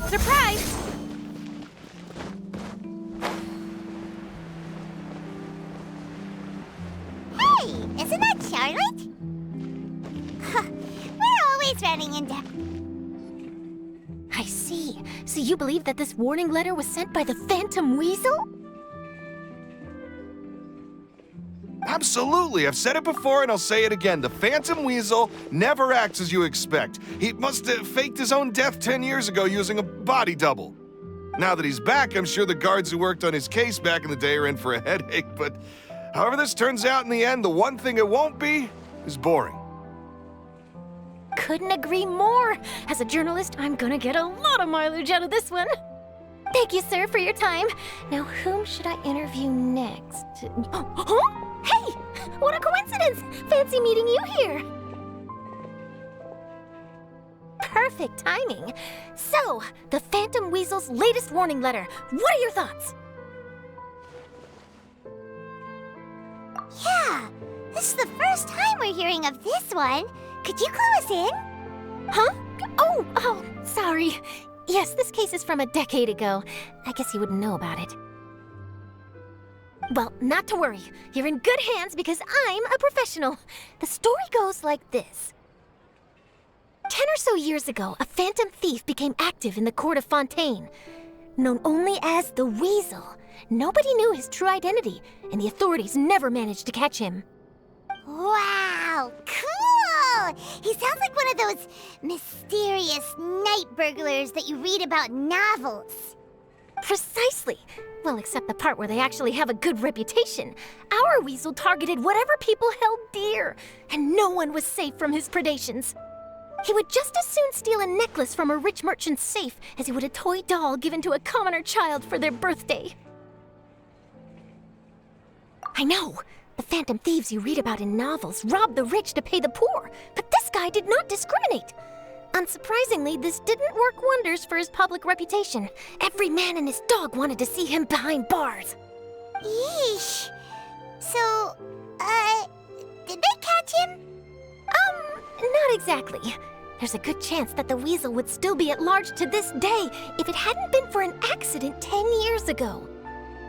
Surprise! Hey, isn't that Charlotte? We're always running into... I see. So you believe that this warning letter was sent by the Phantom Weasel? Absolutely. I've said it before and I'll say it again. The Phantom Weasel never acts as you expect. He must have faked his own death 10 years ago using a body double. Now that he's back, I'm sure the guards who worked on his case back in the day are in for a headache, but however this turns out in the end, the one thing it won't be is boring. Couldn't agree more. As a journalist, I'm gonna get a lot of mileage out of this one. Thank you, sir, for your time. Now, whom should I interview next? Huh? Hey! What a coincidence! Fancy meeting you here. Perfect timing. So, the Phantom Weasel's latest warning letter. What are your thoughts? Yeah, this is the first time we're hearing of this one. Could you clue us in? Huh? Oh, sorry. Yes, this case is from a decade ago. I guess you wouldn't know about it. Well, not to worry. You're in good hands because I'm a professional. The story goes like this. 10 or so years ago, a phantom thief became active in the court of Ffontein. Known only as the Weasel, nobody knew his true identity, and the authorities never managed to catch him. Wow, cool! He sounds like one of those mysterious night burglars that you read about in novels. Precisely. Well, except the part where they actually have a good reputation. Our Weasel targeted whatever people held dear, and no one was safe from his predations. He would just as soon steal a necklace from a rich merchant's safe as he would a toy doll given to a commoner child for their birthday. I know. The phantom thieves you read about in novels rob the rich to pay the poor, but this guy did not discriminate. Unsurprisingly, this didn't work wonders for his public reputation. Every man and his dog wanted to see him behind bars. Yeesh. So, did they catch him? Not exactly. There's a good chance that the Weasel would still be at large to this day if it hadn't been for an accident 10 years ago.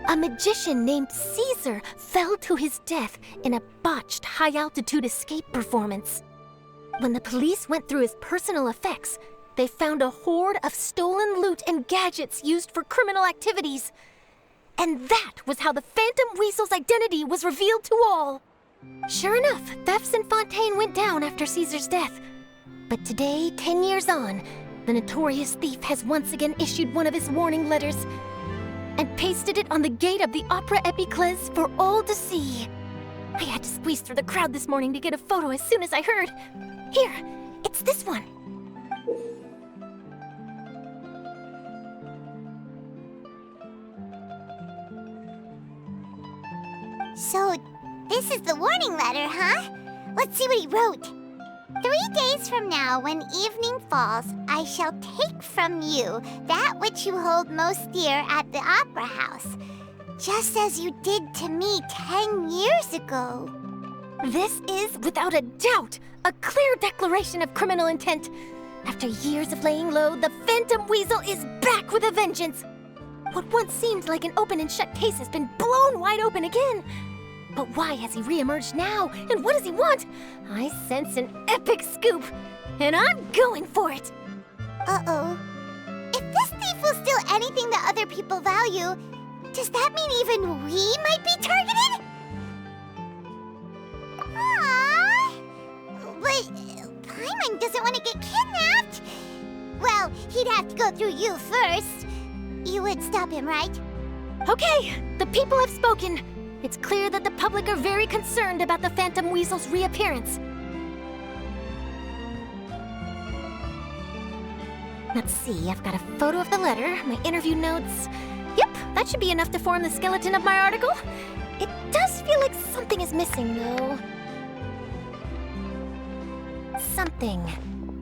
A magician named Caesar fell to his death in a botched high-altitude escape performance. When the police went through his personal effects, they found a hoard of stolen loot and gadgets used for criminal activities. And that was how the Phantom Weasel's identity was revealed to all. Sure enough, thefts in Ffontein went down after Caesar's death. But today, 10 years on, the notorious thief has once again issued one of his warning letters and pasted it on the gate of the Opera Epiclese for all to see. I had to squeeze through the crowd this morning to get a photo as soon as I heard. Here, it's this one. So, this is the warning letter, huh? Let's see what he wrote. 3 days from now, when evening falls, I shall take from you that which you hold most dear at the Opera House, just as you did to me 10 years ago. This is, without a doubt, a clear declaration of criminal intent. After years of laying low, the Phantom Weasel is back with a vengeance. What once seemed like an open and shut case has been blown wide open again. But why has he reemerged now, and what does he want? I sense an epic scoop, and I'm going for it. Uh-oh. If this thief will steal anything that other people value, does that mean even we might be targeted? Aww. But Paimon doesn't want to get kidnapped. Well, he'd have to go through you first. You would stop him, right? Okay, the people have spoken. It's clear that the public are very concerned about the Phantom Weasel's reappearance. Let's see, I've got a photo of the letter, my interview notes. Yep, that should be enough to form the skeleton of my article. It does feel like something is missing, though. Something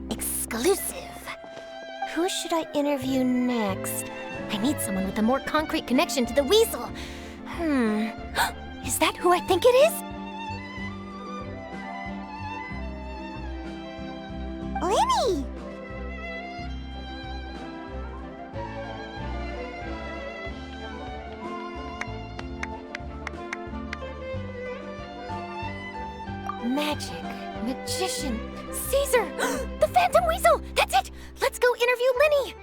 exclusive. Who should I interview next? I need someone with a more concrete connection to the Weasel. Is that who I think it is? Linny! Magic, magician, Caesar, the Phantom Weasel! That's it! Let's go interview Linny!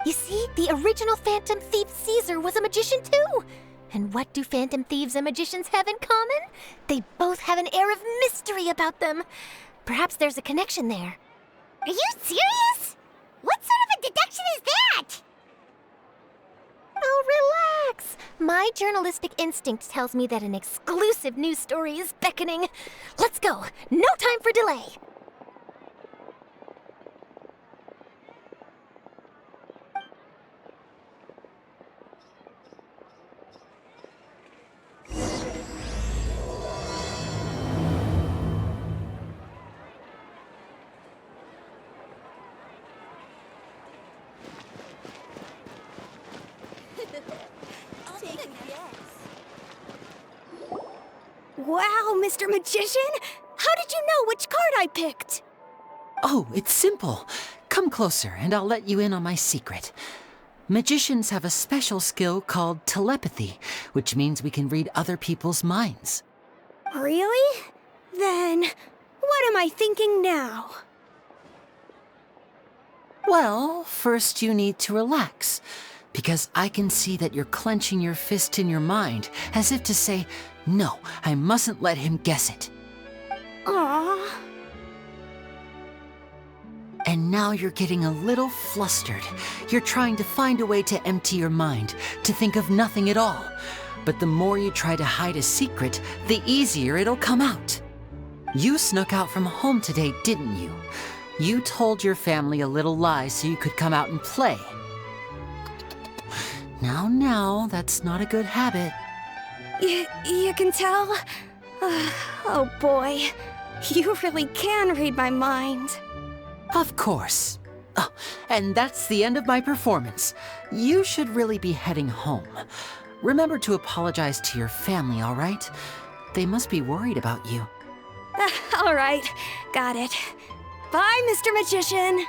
You see, the original Phantom Thief Caesar was a magician too! And what do Phantom Thieves and magicians have in common? They both have an air of mystery about them. Perhaps there's a connection there. Are you serious? What sort of a deduction is that? Oh, relax! My journalistic instinct tells me that an exclusive news story is beckoning. Let's go! No time for delay! Wow, Mr. Magician! How did you know which card I picked? Oh, it's simple. Come closer and I'll let you in on my secret. Magicians have a special skill called telepathy, which means we can read other people's minds. Really? Then, what am I thinking now? Well, first you need to relax, because I can see that you're clenching your fist in your mind, as if to say, no, I mustn't let him guess it. Aww. And now you're getting a little flustered. You're trying to find a way to empty your mind, to think of nothing at all. But the more you try to hide a secret, the easier it'll come out. You snuck out from home today, didn't you? You told your family a little lie so you could come out and play. Now, that's not a good habit. You can tell? Oh boy, you really can read my mind. Of course. Oh, and that's the end of my performance. You should really be heading home. Remember to apologize to your family, all right? They must be worried about you. All right, got it. Bye, Mr. Magician.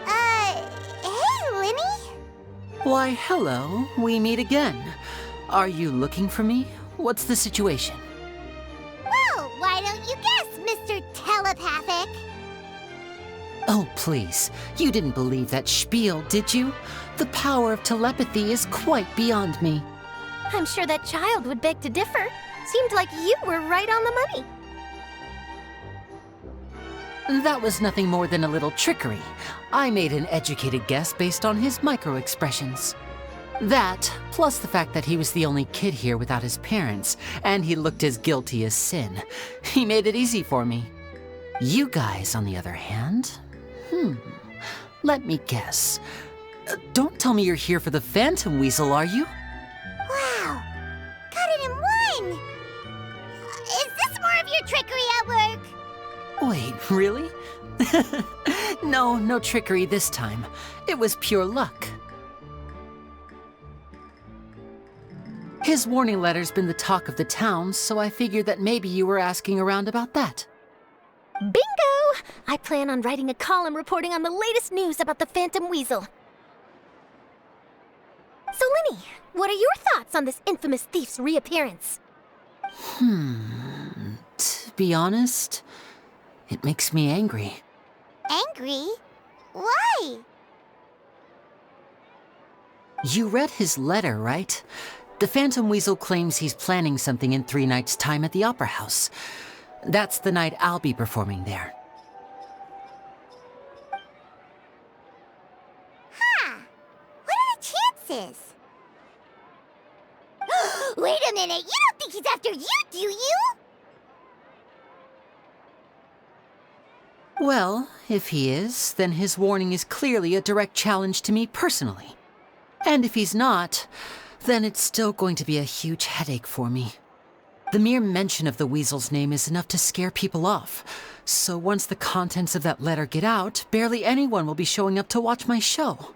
Hey, Linny? Why, hello. We meet again. Are you looking for me? What's the situation? Well, why don't you guess, Mr. Telepathic? Oh, please. You didn't believe that spiel, did you? The power of telepathy is quite beyond me. I'm sure that child would beg to differ. Seemed like you were right on the money. That was nothing more than a little trickery. I made an educated guess based on his micro-expressions. That, plus the fact that he was the only kid here without his parents, and he looked as guilty as sin. He made it easy for me. You guys, on the other hand, let me guess. Don't tell me you're here for the Phantom Weasel, are you? Wow, got it in one! Is this more of your trickery at work? Wait, really? No trickery this time. It was pure luck. His warning letter's been the talk of the town, so I figured that maybe you were asking around about that. Bingo! I plan on writing a column reporting on the latest news about the Phantom Weasel. So, Linny, what are your thoughts on this infamous thief's reappearance? To be honest, it makes me angry. Angry? Why? You read his letter, right? The Phantom Weasel claims he's planning something in 3 nights' time at the Opera House. That's the night I'll be performing there. Huh. What are the chances? Wait a minute, you don't think he's after you, do you? Well, if he is, then his warning is clearly a direct challenge to me personally. And if he's not, then it's still going to be a huge headache for me. The mere mention of the Weasel's name is enough to scare people off. So once the contents of that letter get out, barely anyone will be showing up to watch my show.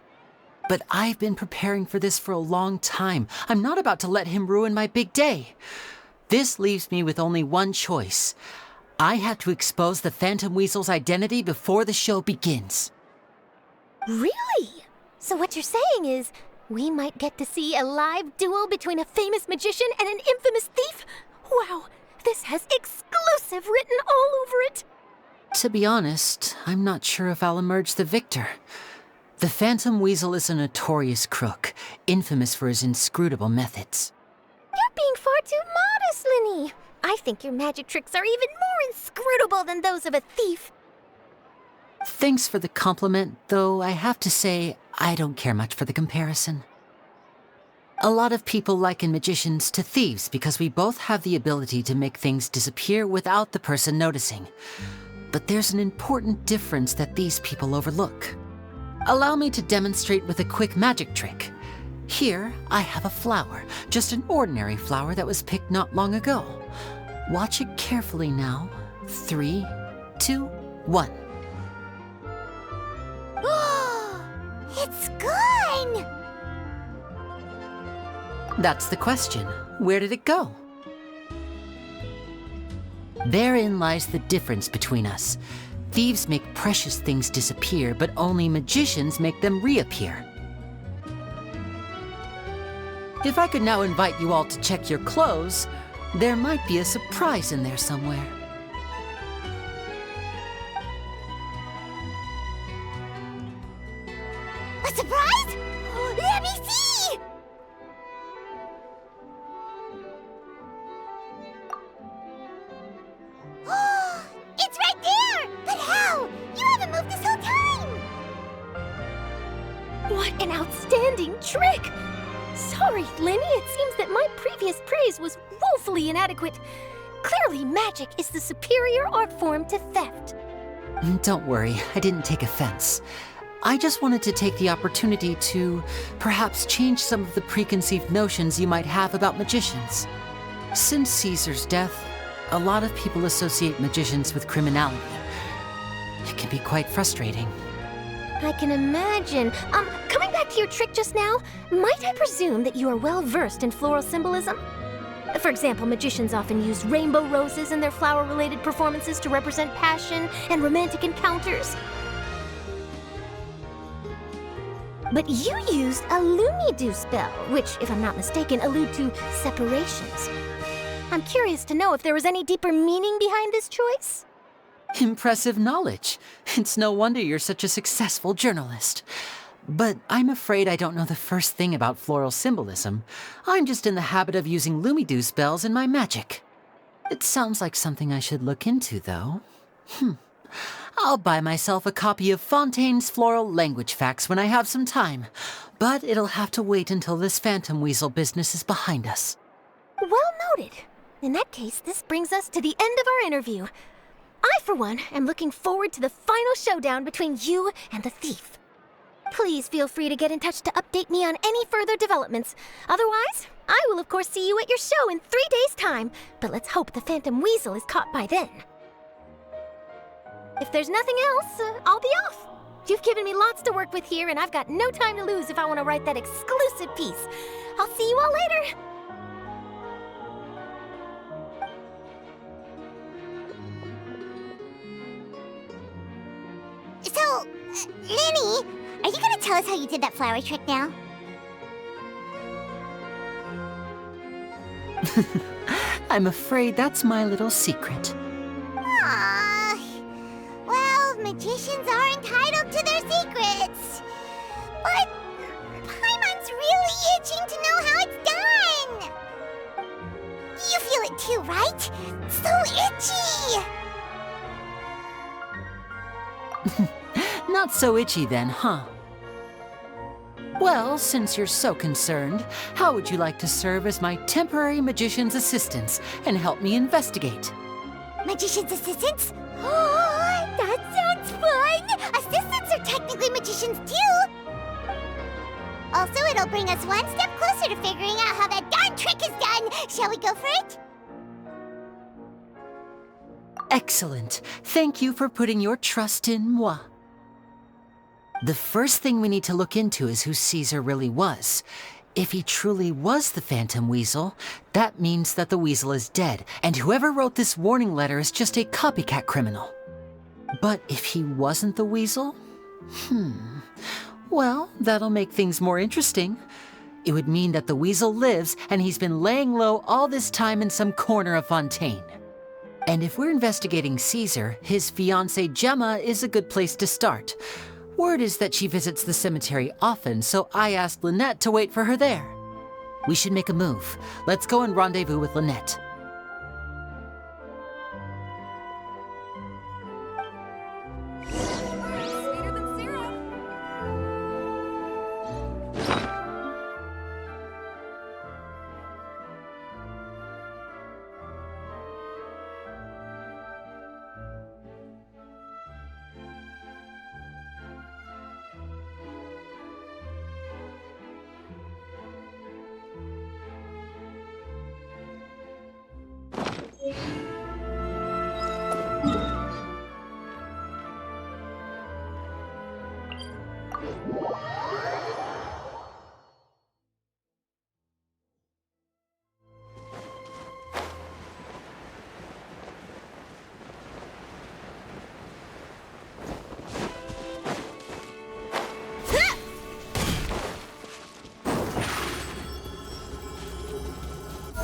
But I've been preparing for this for a long time. I'm not about to let him ruin my big day. This leaves me with only one choice. I have to expose the Phantom Weasel's identity before the show begins. Really? So what you're saying is, we might get to see a live duel between a famous magician and an infamous thief? Wow, this has exclusive written all over it! To be honest, I'm not sure if I'll emerge the victor. The Phantom Weasel is a notorious crook, infamous for his inscrutable methods. You're being far too modest, Linny. I think your magic tricks are even more inscrutable than those of a thief. Thanks for the compliment, though I have to say, I don't care much for the comparison. A lot of people liken magicians to thieves because we both have the ability to make things disappear without the person noticing. But there's an important difference that these people overlook. Allow me to demonstrate with a quick magic trick. Here, I have a flower, just an ordinary flower that was picked not long ago. Watch it carefully now. 3, 2, 1. It's gone! That's the question. Where did it go? Therein lies the difference between us. Thieves make precious things disappear, but only magicians make them reappear. If I could now invite you all to check your clothes, there might be a surprise in there somewhere. A surprise? Let me see! It's right there! But how? You haven't moved this whole time! What an outstanding trick! Sorry, Linny, it seems that my previous praise was woefully inadequate. Clearly, magic is the superior art form to theft. Don't worry, I didn't take offense. I just wanted to take the opportunity to perhaps change some of the preconceived notions you might have about magicians. Since Caesar's death, a lot of people associate magicians with criminality. It can be quite frustrating. I can imagine. Coming back to your trick just now, might I presume that you are well versed in floral symbolism? For example, magicians often use rainbow roses in their flower-related performances to represent passion and romantic encounters. But you used a Lumidu spell, which, if I'm not mistaken, allude to separations. I'm curious to know if there was any deeper meaning behind this choice? Impressive knowledge. It's no wonder you're such a successful journalist. But I'm afraid I don't know the first thing about floral symbolism. I'm just in the habit of using Lumidu spells in my magic. It sounds like something I should look into, though. I'll buy myself a copy of Fontain's Floral Language Facts when I have some time. But it'll have to wait until this Phantom Weasel business is behind us. Well noted. In that case, this brings us to the end of our interview. I, for one, am looking forward to the final showdown between you and the thief. Please feel free to get in touch to update me on any further developments. Otherwise, I will of course see you at your show in 3 days' time, but let's hope the Phantom Weasel is caught by then. If there's nothing else, I'll be off. You've given me lots to work with here, and I've got no time to lose if I want to write that exclusive piece. I'll see you all later. So, Linny, are you gonna tell us how you did that flower trick now? I'm afraid that's my little secret. Aww. Well, magicians are entitled to their secrets. But Paimon's really itching to know how it's done. You feel it too, right? So itchy. Not so itchy then, huh? Well, since you're so concerned, how would you like to serve as my temporary magician's assistants and help me investigate? Magician's assistants? Oh, that sounds fun! Assistants are technically magicians too! Also, it'll bring us one step closer to figuring out how that darn trick is done! Shall we go for it? Excellent. Thank you for putting your trust in moi. The first thing we need to look into is who Caesar really was. If he truly was the Phantom Weasel, that means that the weasel is dead, and whoever wrote this warning letter is just a copycat criminal. But if he wasn't the weasel? Well, that'll make things more interesting. It would mean that the weasel lives, and he's been laying low all this time in some corner of Ffontaine. And if we're investigating Caesar, his fiancée Gemma is a good place to start. Word is that she visits the cemetery often, so I asked Lynette to wait for her there. We should make a move. Let's go and rendezvous with Lynette.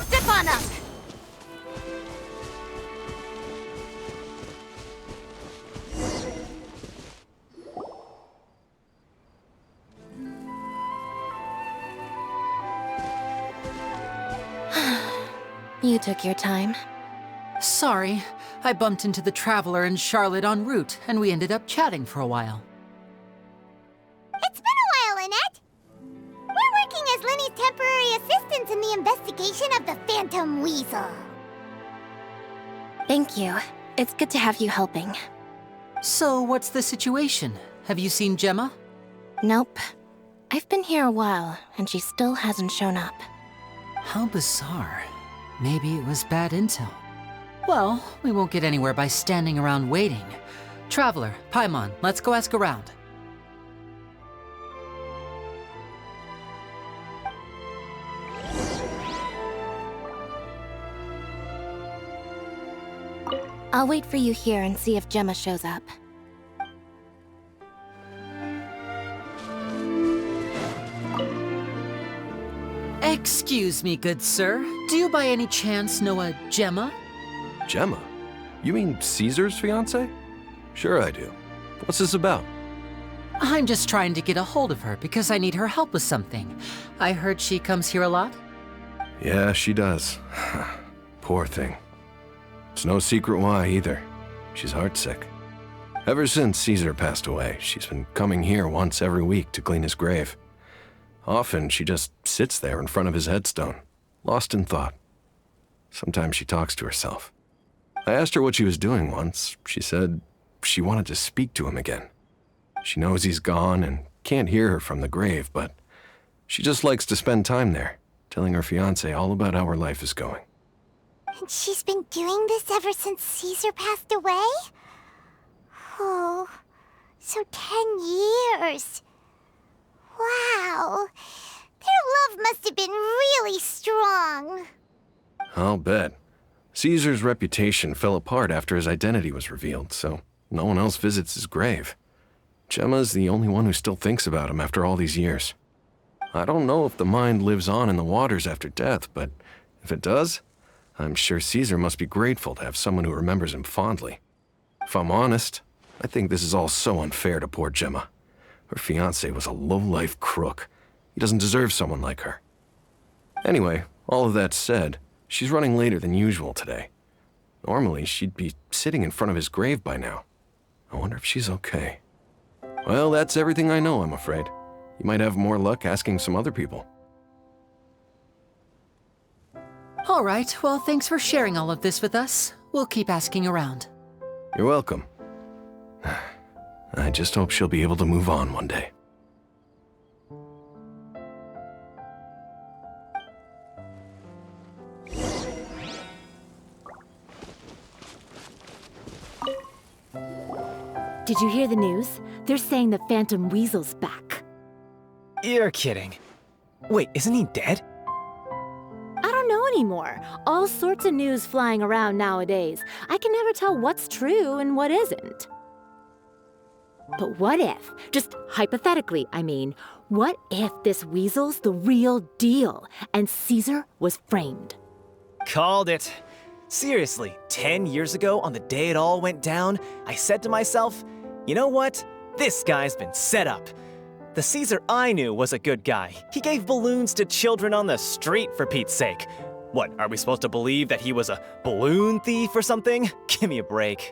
Step on up! You took your time. Sorry, I bumped into the Traveler and Charlotte en route, and we ended up chatting for a while. It's been a while, Lynette. We're working as Linny's temporary assistants in the investigation of the Phantom Weasel. Thank you. It's good to have you helping. So, what's the situation? Have you seen Gemma? Nope. I've been here a while, and she still hasn't shown up. How bizarre. Maybe it was bad intel. Well, we won't get anywhere by standing around waiting. Traveler, Paimon, let's go ask around. I'll wait for you here and see if Gemma shows up. Excuse me, good sir. Do you by any chance know a Gemma? Gemma? You mean Caesar's fiancée? Sure I do. What's this about? I'm just trying to get a hold of her because I need her help with something. I heard she comes here a lot. Yeah, she does. Poor thing. It's no secret why either. She's heartsick. Ever since Caesar passed away, she's been coming here once every week to clean his grave. Often she just sits there in front of his headstone, lost in thought. Sometimes she talks to herself. I asked her what she was doing once. She said she wanted to speak to him again. She knows he's gone and can't hear her from the grave, but she just likes to spend time there, telling her fiancé all about how her life is going. And she's been doing this ever since Caesar passed away? Oh, so 10 years. Wow. Their love must have been really strong. I'll bet. Caesar's reputation fell apart after his identity was revealed, so no one else visits his grave. Gemma's the only one who still thinks about him after all these years. I don't know if the mind lives on in the waters after death, but if it does, I'm sure Caesar must be grateful to have someone who remembers him fondly. If I'm honest, I think this is all so unfair to poor Gemma. Her fiancé was a low-life crook. He doesn't deserve someone like her. Anyway, all of that said, she's running later than usual today. Normally, she'd be sitting in front of his grave by now. I wonder if she's okay. Well, that's everything I know, I'm afraid. You might have more luck asking some other people. All right, well, thanks for sharing all of this with us. We'll keep asking around. You're welcome. I just hope she'll be able to move on one day. Did you hear the news? They're saying the Phantom Weasel's back. You're kidding. Wait, isn't he dead? I don't know anymore. All sorts of news flying around nowadays. I can never tell what's true and what isn't. But what if, just hypothetically, I mean, what if this weasel's the real deal and Caesar was framed? Called it. Seriously, 10 years ago, on the day it all went down, I said to myself, you know what? This guy's been set up. The Caesar I knew was a good guy. He gave balloons to children on the street, for Pete's sake. What, are we supposed to believe that he was a balloon thief or something? Give me a break.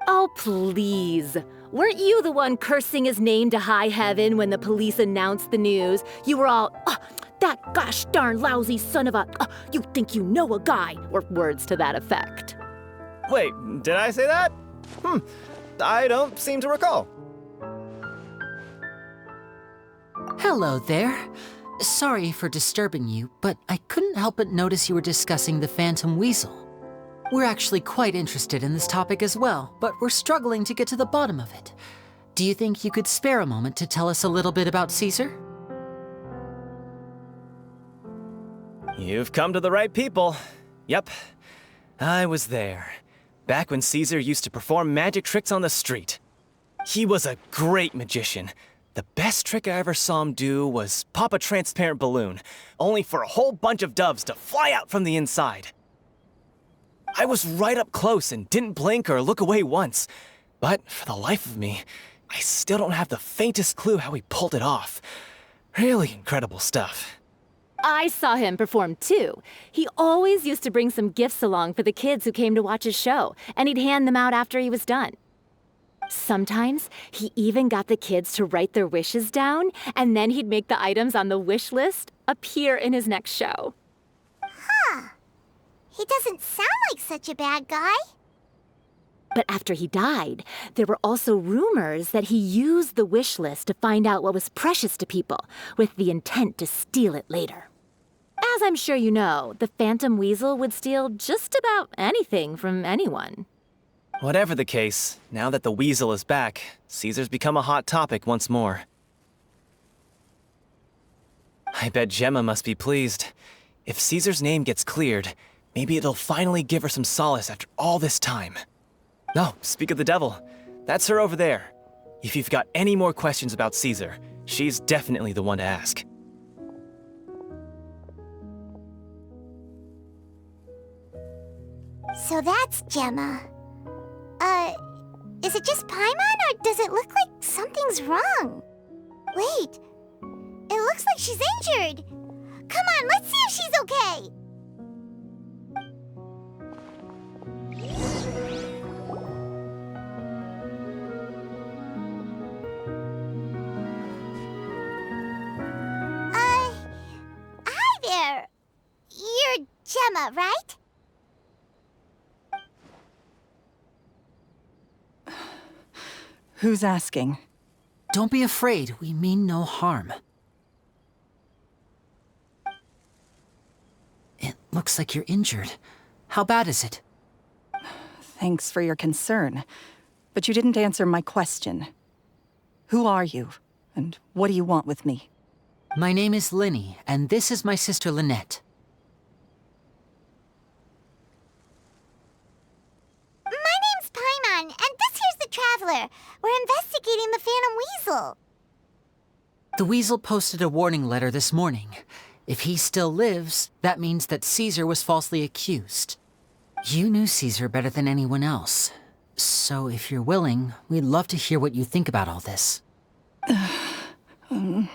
Oh, please. Weren't you the one cursing his name to high heaven when the police announced the news? You were all, oh, that gosh darn lousy son of a, you think you know a guy, or words to that effect. Wait, did I say that? I don't seem to recall. Hello there. Sorry for disturbing you, but I couldn't help but notice you were discussing the Phantom Weasel. We're actually quite interested in this topic as well, but we're struggling to get to the bottom of it. Do you think you could spare a moment to tell us a little bit about Caesar? You've come to the right people. Yep, I was there. Back when Caesar used to perform magic tricks on the street. He was a great magician. The best trick I ever saw him do was pop a transparent balloon, only for a whole bunch of doves to fly out from the inside. I was right up close and didn't blink or look away once. But for the life of me, I still don't have the faintest clue how he pulled it off. Really incredible stuff. I saw him perform too. He always used to bring some gifts along for the kids who came to watch his show, and he'd hand them out after he was done. Sometimes he even got the kids to write their wishes down, and then he'd make the items on the wish list appear in his next show. Huh. He doesn't sound like such a bad guy. But after he died, there were also rumors that he used the wish list to find out what was precious to people, with the intent to steal it later. As I'm sure you know, the Phantom Weasel would steal just about anything from anyone. Whatever the case, now that the Weasel is back, Caesar's become a hot topic once more. I bet Gemma must be pleased. If Caesar's name gets cleared, maybe it'll finally give her some solace after all this time. No, speak of the devil. That's her over there. If you've got any more questions about Caesar, she's definitely the one to ask. So that's Gemma. Is it just Paimon, or does it look like something's wrong? Wait, it looks like she's injured. Come on, let's see if she's okay. Hi there. You're Gemma, right? Who's asking? Don't be afraid, we mean no harm. It looks like you're injured. How bad is it? Thanks for your concern, but you didn't answer my question. Who are you, and what do you want with me? My name is Linny, and this is my sister Lynette. My name's Paimon, and this here's the Traveler. We're investigating the Phantom Weasel. The Weasel posted a warning letter this morning. If he still lives, that means that Caesar was falsely accused. You knew Caesar better than anyone else. So if you're willing, we'd love to hear what you think about all this. I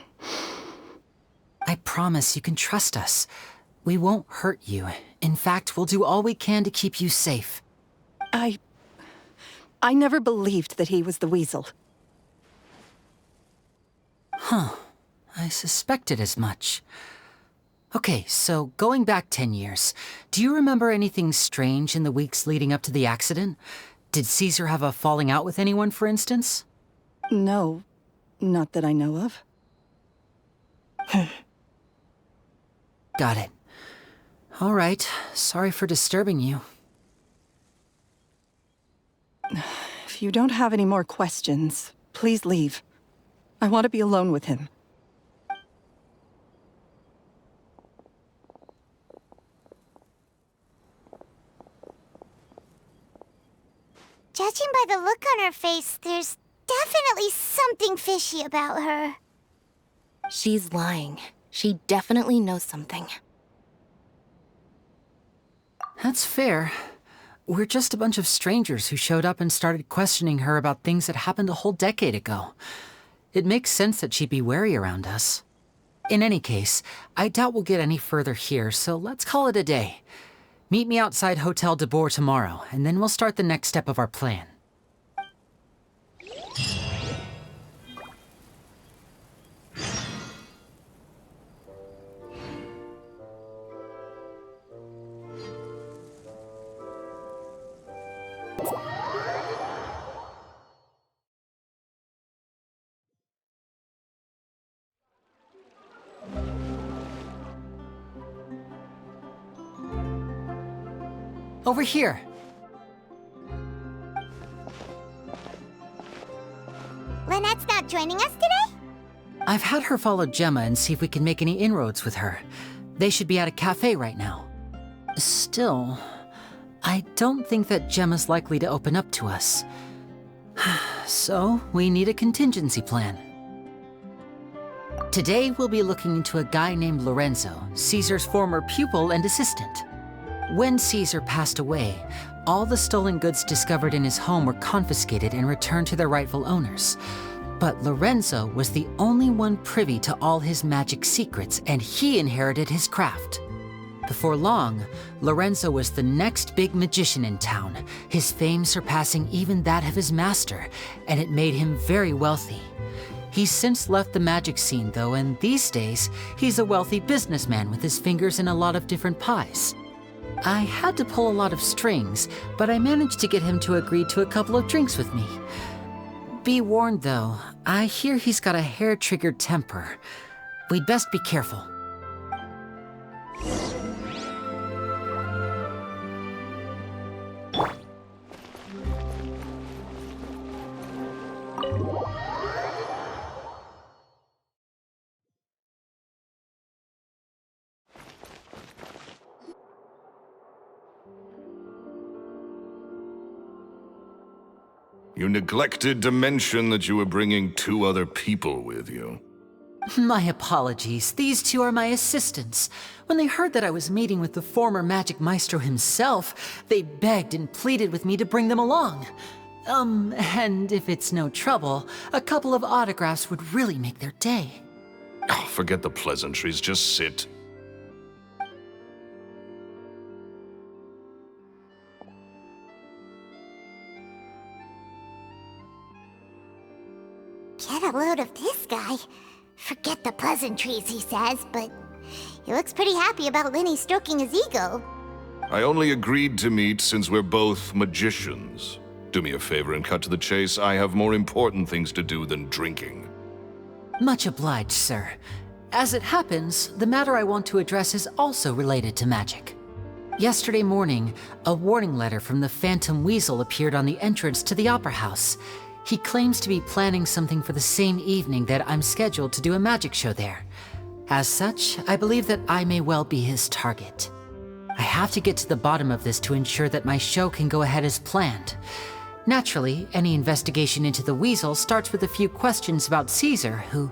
promise you can trust us. We won't hurt you. In fact, we'll do all we can to keep you safe. I never believed that he was the Weasel. Huh. I suspected as much. Okay, so going back 10 years, do you remember anything strange in the weeks leading up to the accident? Did Caesar have a falling out with anyone, for instance? No, not that I know of. Got it. All right, sorry for disturbing you. If you don't have any more questions, please leave. I want to be alone with him. Judging by the look on her face, there's definitely something fishy about her. She's lying. She definitely knows something. That's fair. We're just a bunch of strangers who showed up and started questioning her about things that happened a whole decade ago. It makes sense that she'd be wary around us. In any case, I doubt we'll get any further here, so let's call it a day. Meet me outside Hotel de Boer tomorrow, and then we'll start the next step of our plan. Over here. Lynette's not joining us today? I've had her follow Gemma and see if we can make any inroads with her. They should be at a cafe right now. Still, I don't think that Gemma's likely to open up to us. So, we need a contingency plan. Today, we'll be looking into a guy named Lorenzo, Caesar's former pupil and assistant. When Caesar passed away, all the stolen goods discovered in his home were confiscated and returned to their rightful owners. But Lorenzo was the only one privy to all his magic secrets, and he inherited his craft. Before long, Lorenzo was the next big magician in town, his fame surpassing even that of his master, and it made him very wealthy. He's since left the magic scene though, and these days, he's a wealthy businessman with his fingers in a lot of different pies. I had to pull a lot of strings, but I managed to get him to agree to a couple of drinks with me. Be warned though, I hear he's got a hair-triggered temper. We'd best be careful. You neglected to mention that you were bringing 2 other people with you. My apologies. These 2 are my assistants. When they heard that I was meeting with the former magic maestro himself, they begged and pleaded with me to bring them along. And if it's no trouble, a couple of autographs would really make their day. Oh, forget the pleasantries, just sit. Get a load of this guy. Forget the pleasantries, he says, but he looks pretty happy about Lynni stroking his ego. I only agreed to meet since we're both magicians. Do me a favor and cut to the chase. I have more important things to do than drinking. Much obliged, sir. As it happens, the matter I want to address is also related to magic. Yesterday morning, a warning letter from the Phantom Weasel appeared on the entrance to the Opera House. He claims to be planning something for the same evening that I'm scheduled to do a magic show there. As such, I believe that I may well be his target. I have to get to the bottom of this to ensure that my show can go ahead as planned. Naturally, any investigation into the Weasel starts with a few questions about Caesar, who...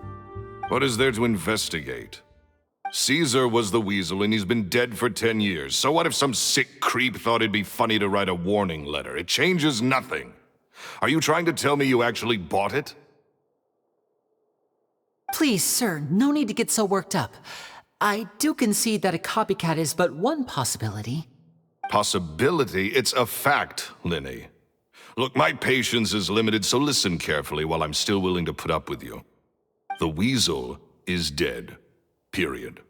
What is there to investigate? Caesar was the Weasel and he's been dead for 10 years. So what if some sick creep thought it'd be funny to write a warning letter? It changes nothing. Are you trying to tell me you actually bought it? Please, sir, no need to get so worked up. I do concede that a copycat is but one possibility. Possibility? It's a fact, Lynni. Look, my patience is limited, so listen carefully while I'm still willing to put up with you. The Weasel is dead. Period.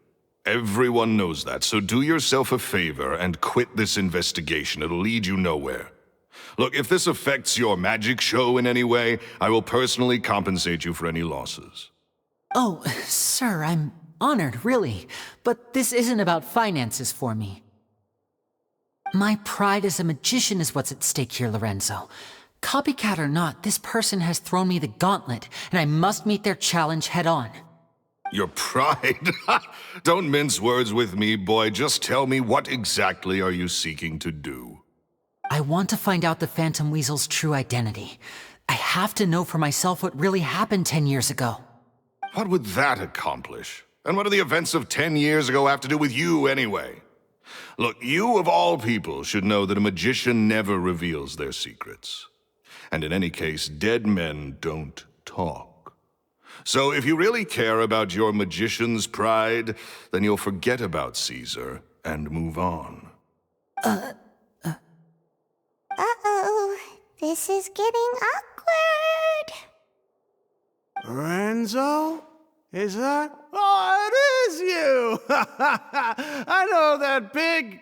Everyone knows that, so do yourself a favor and quit this investigation. It'll lead you nowhere. Look, if this affects your magic show in any way, I will personally compensate you for any losses. Oh, sir, I'm honored, really. But this isn't about finances for me. My pride as a magician is what's at stake here, Lorenzo. Copycat or not, this person has thrown me the gauntlet, and I must meet their challenge head on. Your pride? Don't mince words with me, boy. Just tell me, what exactly are you seeking to do? I want to find out the Phantom Weasel's true identity. I have to know for myself what really happened 10 years ago. What would that accomplish? And what do the events of 10 years ago have to do with you, anyway? Look, you of all people should know that a magician never reveals their secrets. And in any case, dead men don't talk. So if you really care about your magician's pride, then you'll forget about Caesar and move on. Uh-oh. This is getting awkward. Lorenzo? Is that? Oh, it is you! I know that big,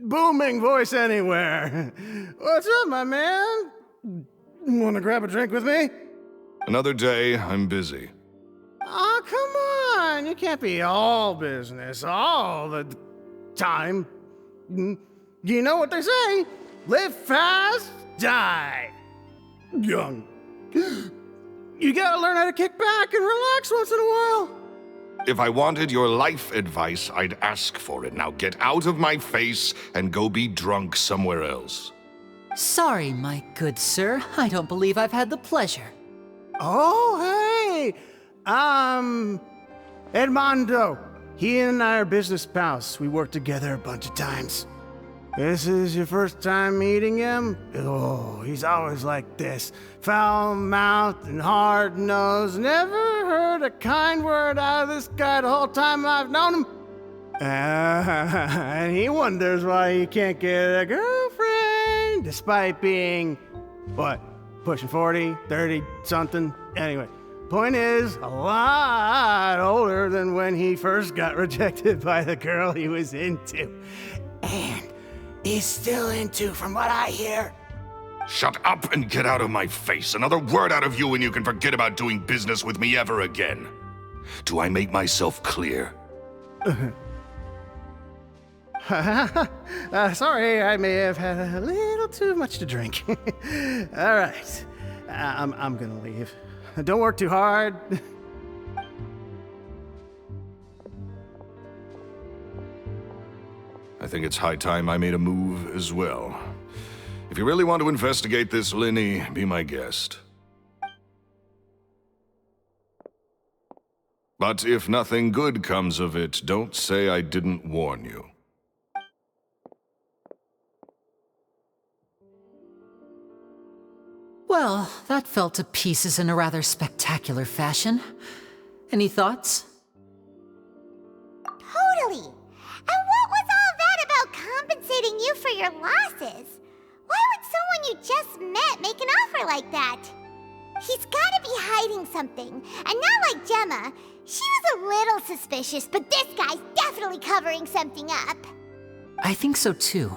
booming voice anywhere. What's up, my man? Want to grab a drink with me? Another day, I'm busy. Oh, come on. You can't be all business all the time. You know what they say? Live fast, die young. You gotta learn how to kick back and relax once in a while. If I wanted your life advice, I'd ask for it. Now get out of my face and go be drunk somewhere else. Sorry, my good sir. I don't believe I've had the pleasure. Oh, hey! Edmondo. He and I are business pals. We worked together a bunch of times. This is your first time meeting him? Oh, he's always like this. Foul-mouthed and hard-nosed. Never heard a kind word out of this guy the whole time I've known him. And he wonders why he can't get a girlfriend, despite being, what, pushing 40, 30, something? Anyway, point is, a lot older than when he first got rejected by the girl he was into. And he's still into, from what I hear. Shut up and get out of my face. Another word out of you and you can forget about doing business with me ever again. Do I make myself clear? Sorry, I may have had a little too much to drink. All right, I'm gonna leave. Don't work too hard. I think it's high time I made a move as well. If you really want to investigate this, Linny, be my guest. But if nothing good comes of it, don't say I didn't warn you. Well, that fell to pieces in a rather spectacular fashion. Any thoughts? Totally. And what was all that about compensating you for your losses? Why would someone you just met make an offer like that? He's gotta be hiding something. And not like Gemma. She was a little suspicious, but this guy's definitely covering something up. I think so too.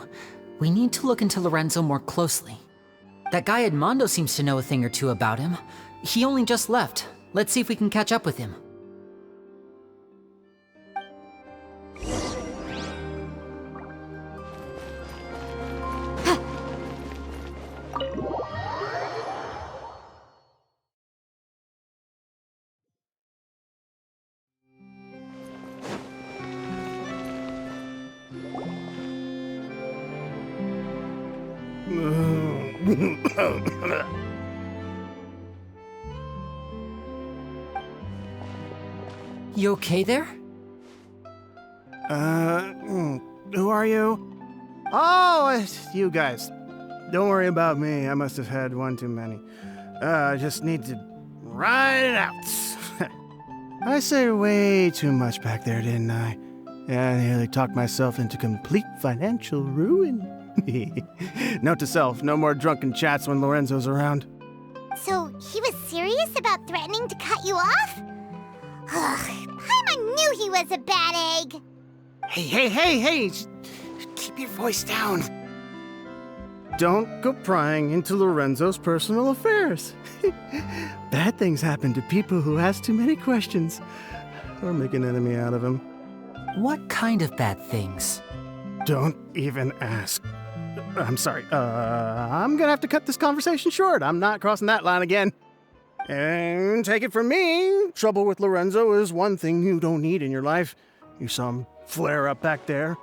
We need to look into Lorenzo more closely. That guy Edmondo seems to know a thing or two about him. He only just left. Let's see if we can catch up with him. You okay there? Who are you? Oh, it's you guys. Don't worry about me. I must have had one too many. I just need to ride it out. I said way too much back there, didn't I? Yeah, I nearly talked myself into complete financial ruin. Note to self, no more drunken chats when Lorenzo's around. So he was serious about threatening to cut you off? Ugh, Paimon knew he was a bad egg. Hey, keep your voice down. Don't go prying into Lorenzo's personal affairs. Bad things happen to people who ask too many questions, or make an enemy out of him. What kind of bad things? Don't even ask. I'm sorry, I'm gonna have to cut this conversation short. I'm not crossing that line again. And take it from me, trouble with Lorenzo is one thing you don't need in your life. You saw him flare up back there.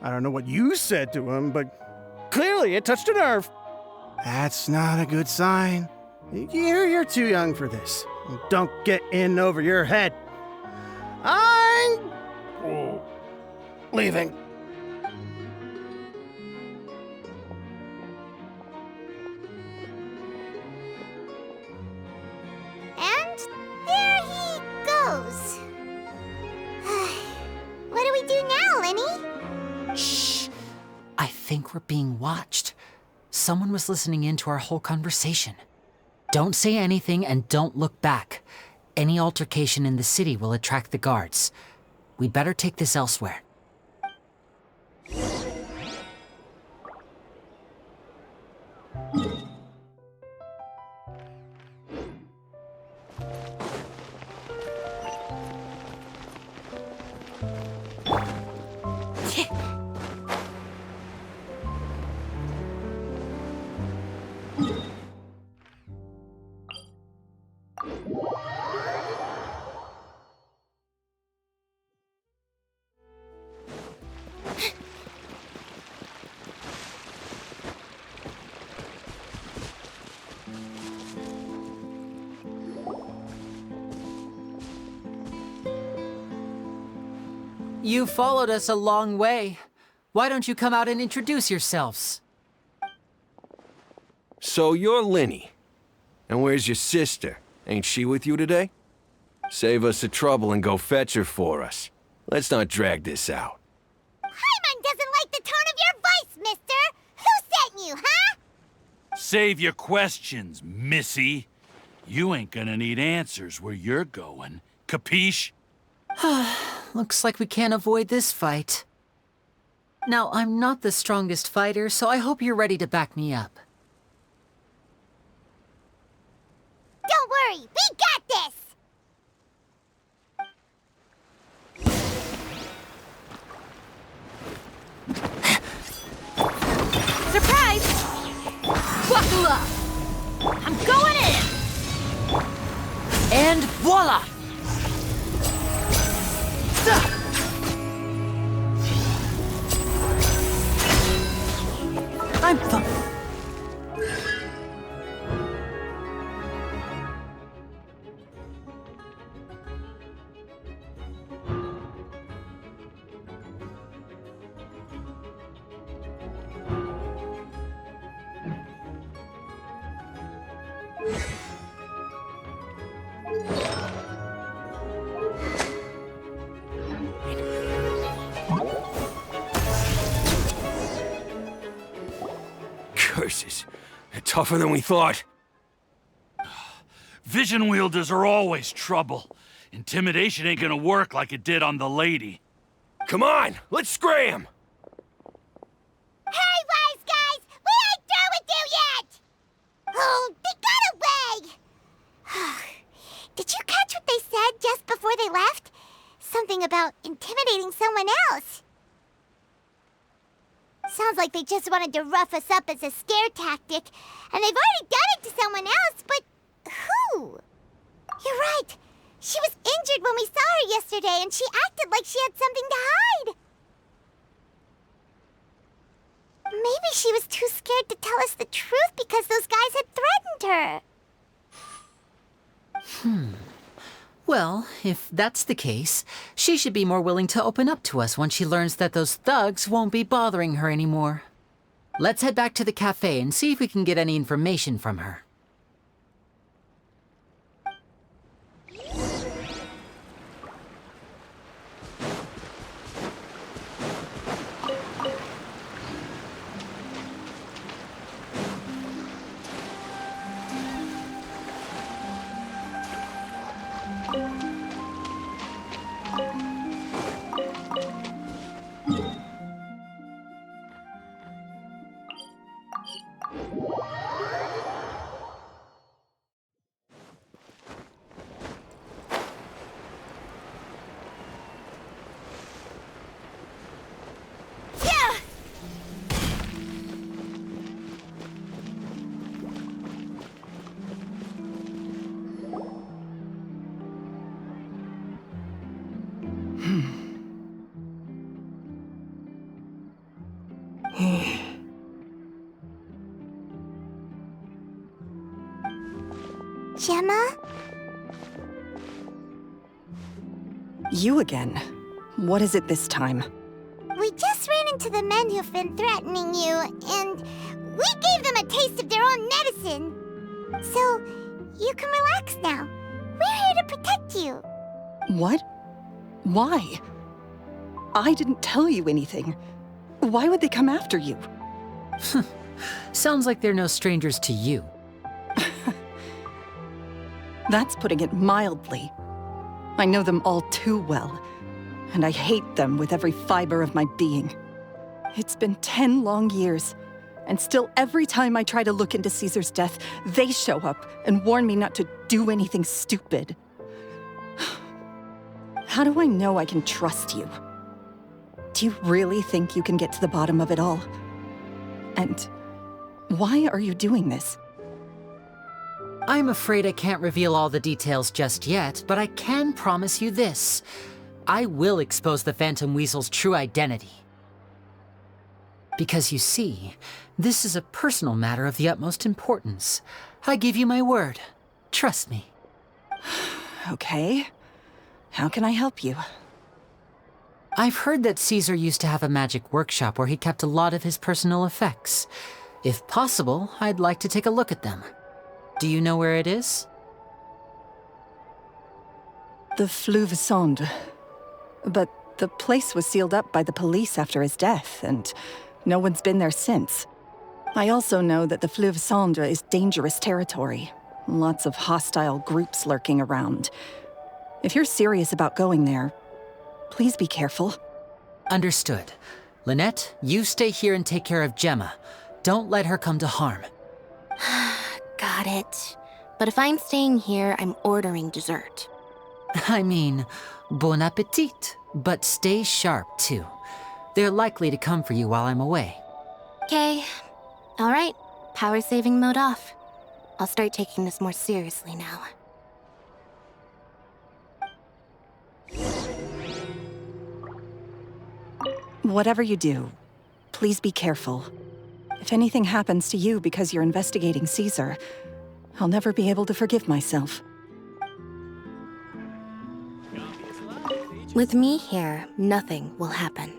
I don't know what you said to him, but Clearly, it touched a nerve. That's not a good sign. You're too young for this. Don't get in over your head. I'm leaving. And there he goes. What do we do now, Linny? Shh! I think we're being watched. Someone was listening in to our whole conversation. Don't say anything and don't look back. Any altercation in the city will attract the guards. We'd better take this elsewhere. You followed us a long way. Why don't you come out and introduce yourselves? So you're Linny. And where's your sister? Ain't she with you today? Save us the trouble and go fetch her for us. Let's not drag this out. Paimon doesn't like the tone of your voice, mister! Who sent you, huh? Save your questions, missy. You ain't gonna need answers where you're going. Capiche? Looks like we can't avoid this fight. Now, I'm not the strongest fighter, so I hope you're ready to back me up. Don't worry, we got this! Surprise! Buckle up! I'm going in! And voila! I'm fine. Curses. They're tougher than we thought. Vision wielders are always trouble. Intimidation ain't gonna work like it did on the lady. Come on, let's scram! Hey, wise guys! We ain't through with you yet! Oh, they got away! Did you catch what they said just before they left? Something about intimidating someone else. Sounds like they just wanted to rough us up as a scare tactic, and they've already done it to someone else, but who? You're right. She was injured when we saw her yesterday, and she acted like she had something to hide. Maybe she was too scared to tell us the truth because those guys had threatened her. Well, if that's the case, she should be more willing to open up to us once she learns that those thugs won't be bothering her anymore. Let's head back to the cafe and see if we can get any information from her. Gemma? You again. What is it this time? We just ran into the men who've been threatening you, and we gave them a taste of their own medicine. So, you can relax now. We're here to protect you. What? Why? I didn't tell you anything. Why would they come after you? Sounds like they're no strangers to you. That's putting it mildly. I know them all too well, and I hate them with every fiber of my being. It's been 10 long years, and still every time I try to look into Caesar's death, they show up and warn me not to do anything stupid. How do I know I can trust you? Do you really think you can get to the bottom of it all? And why are you doing this? I'm afraid I can't reveal all the details just yet, but I can promise you this. I will expose the Phantom Weasel's true identity. Because you see, this is a personal matter of the utmost importance. I give you my word. Trust me. Okay. How can I help you? I've heard that Caesar used to have a magic workshop where he kept a lot of his personal effects. If possible, I'd like to take a look at them. Do you know where it is? The Fleuve Sonde. But the place was sealed up by the police after his death, and no one's been there since. I also know that the Fleuve Sonde is dangerous territory. Lots of hostile groups lurking around. If you're serious about going there, please be careful. Understood. Lynette, you stay here and take care of Gemma. Don't let her come to harm. Got it. But if I'm staying here, I'm ordering dessert. I mean, bon appetit. But stay sharp, too. They're likely to come for you while I'm away. Okay. All right. Power saving mode off. I'll start taking this more seriously now. Whatever you do, please be careful. If anything happens to you because you're investigating Caesar, I'll never be able to forgive myself. With me here, nothing will happen.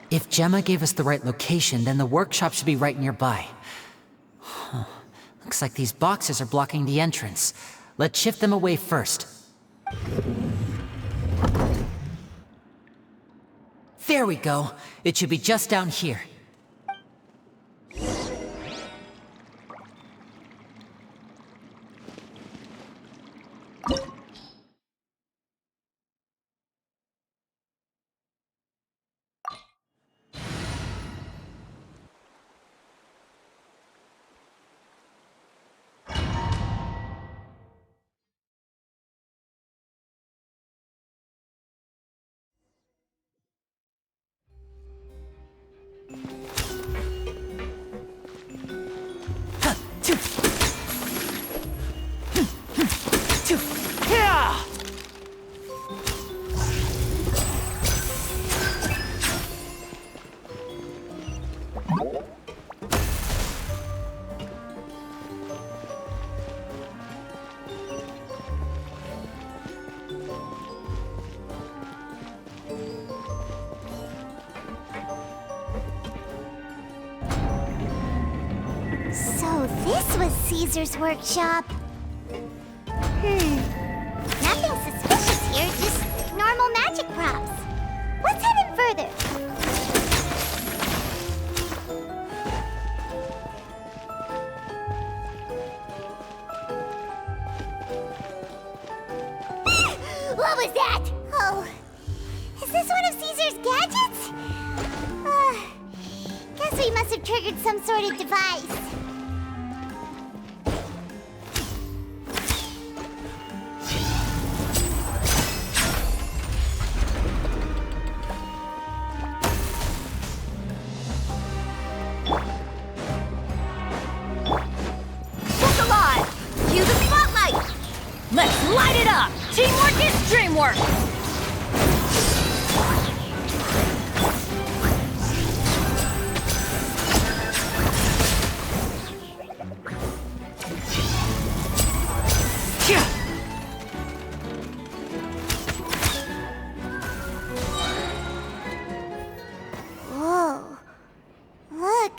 If Gemma gave us the right location, then the workshop should be right nearby. Looks like these boxes are blocking the entrance. Let's shift them away first. There we go. It should be just down here. So this was Caesar's workshop. Nothing suspicious here, just normal magic props. Let's head in further. What was that? Oh, is this one of Caesar's gadgets? Guess we must have triggered some sort of device. Look alive! Cue the spotlight! Let's light it up! Teamwork is dreamwork! Whoa. Look.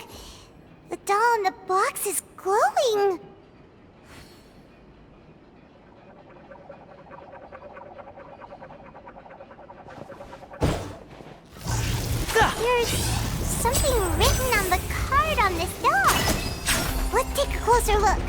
The doll in the box is glowing. There's something written on the card on this doll. Let's take a closer look.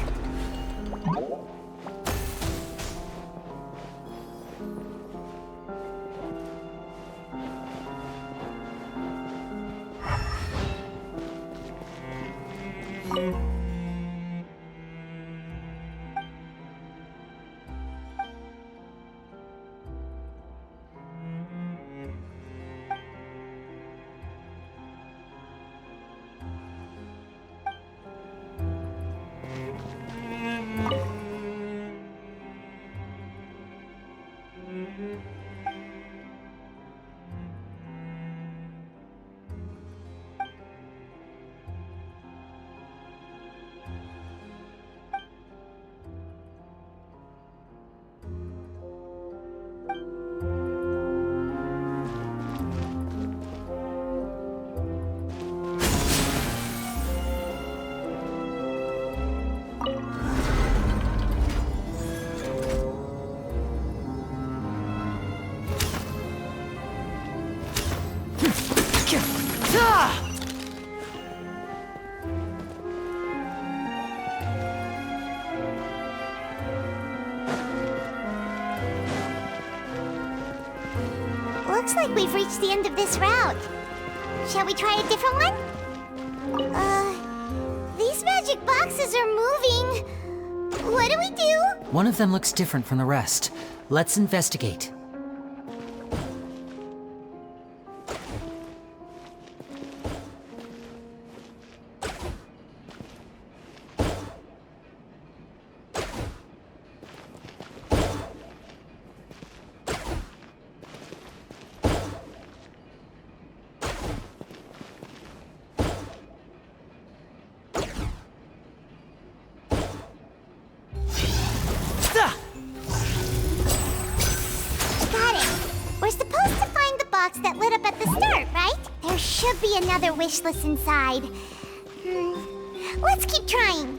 Looks like we've reached the end of this route. Shall we try a different one? These magic boxes are moving. What do we do? One of them looks different from the rest. Let's investigate. That lit up at the start, right? There should be another wish list inside. Let's keep trying.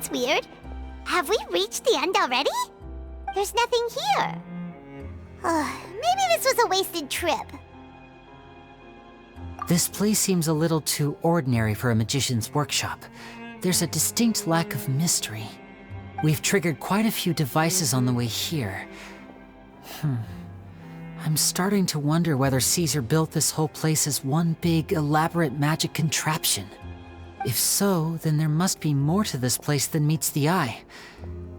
That's weird. Have we reached the end already? There's nothing here. Maybe this was a wasted trip. This place seems a little too ordinary for a magician's workshop. There's a distinct lack of mystery. We've triggered quite a few devices on the way here. I'm starting to wonder whether Caesar built this whole place as one big, elaborate magic contraption. If so, then there must be more to this place than meets the eye.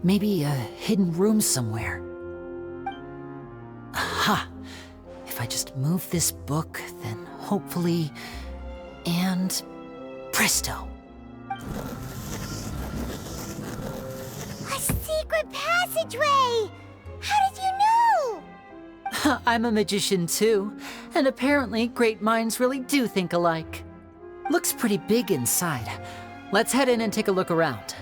Maybe a hidden room somewhere. Aha! If I just move this book, then hopefully... and... presto! A secret passageway! How did you know? I'm a magician too, and apparently great minds really do think alike. Looks pretty big inside. Let's head in and take a look around.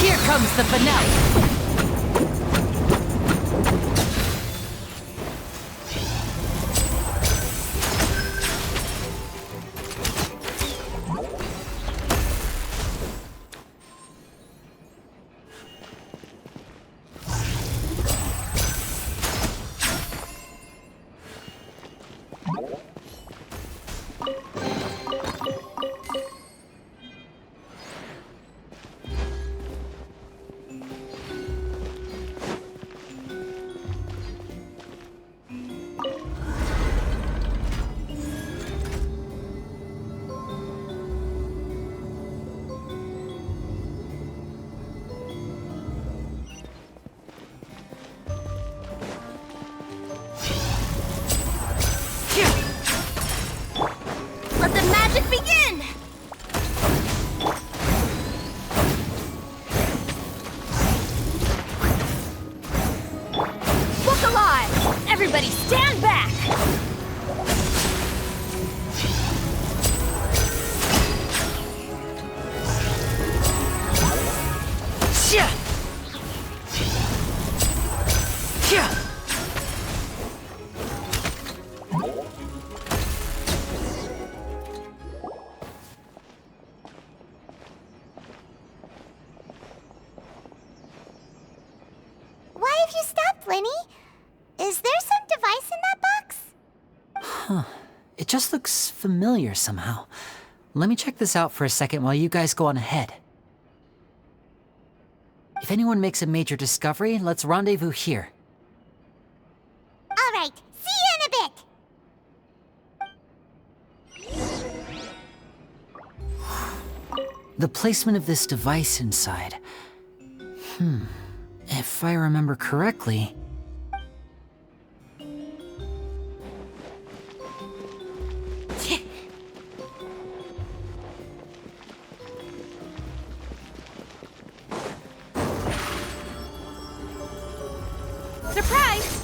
Here comes the finale! Let the magic begin! Look alive! Everybody stand back! Why have you stopped, Linny? Is there some device in that box? Huh. It just looks familiar somehow. Let me check this out for a second while you guys go on ahead. If anyone makes a major discovery, let's rendezvous here. All right, see you in a bit. The placement of this device inside. If I remember correctly... Surprise!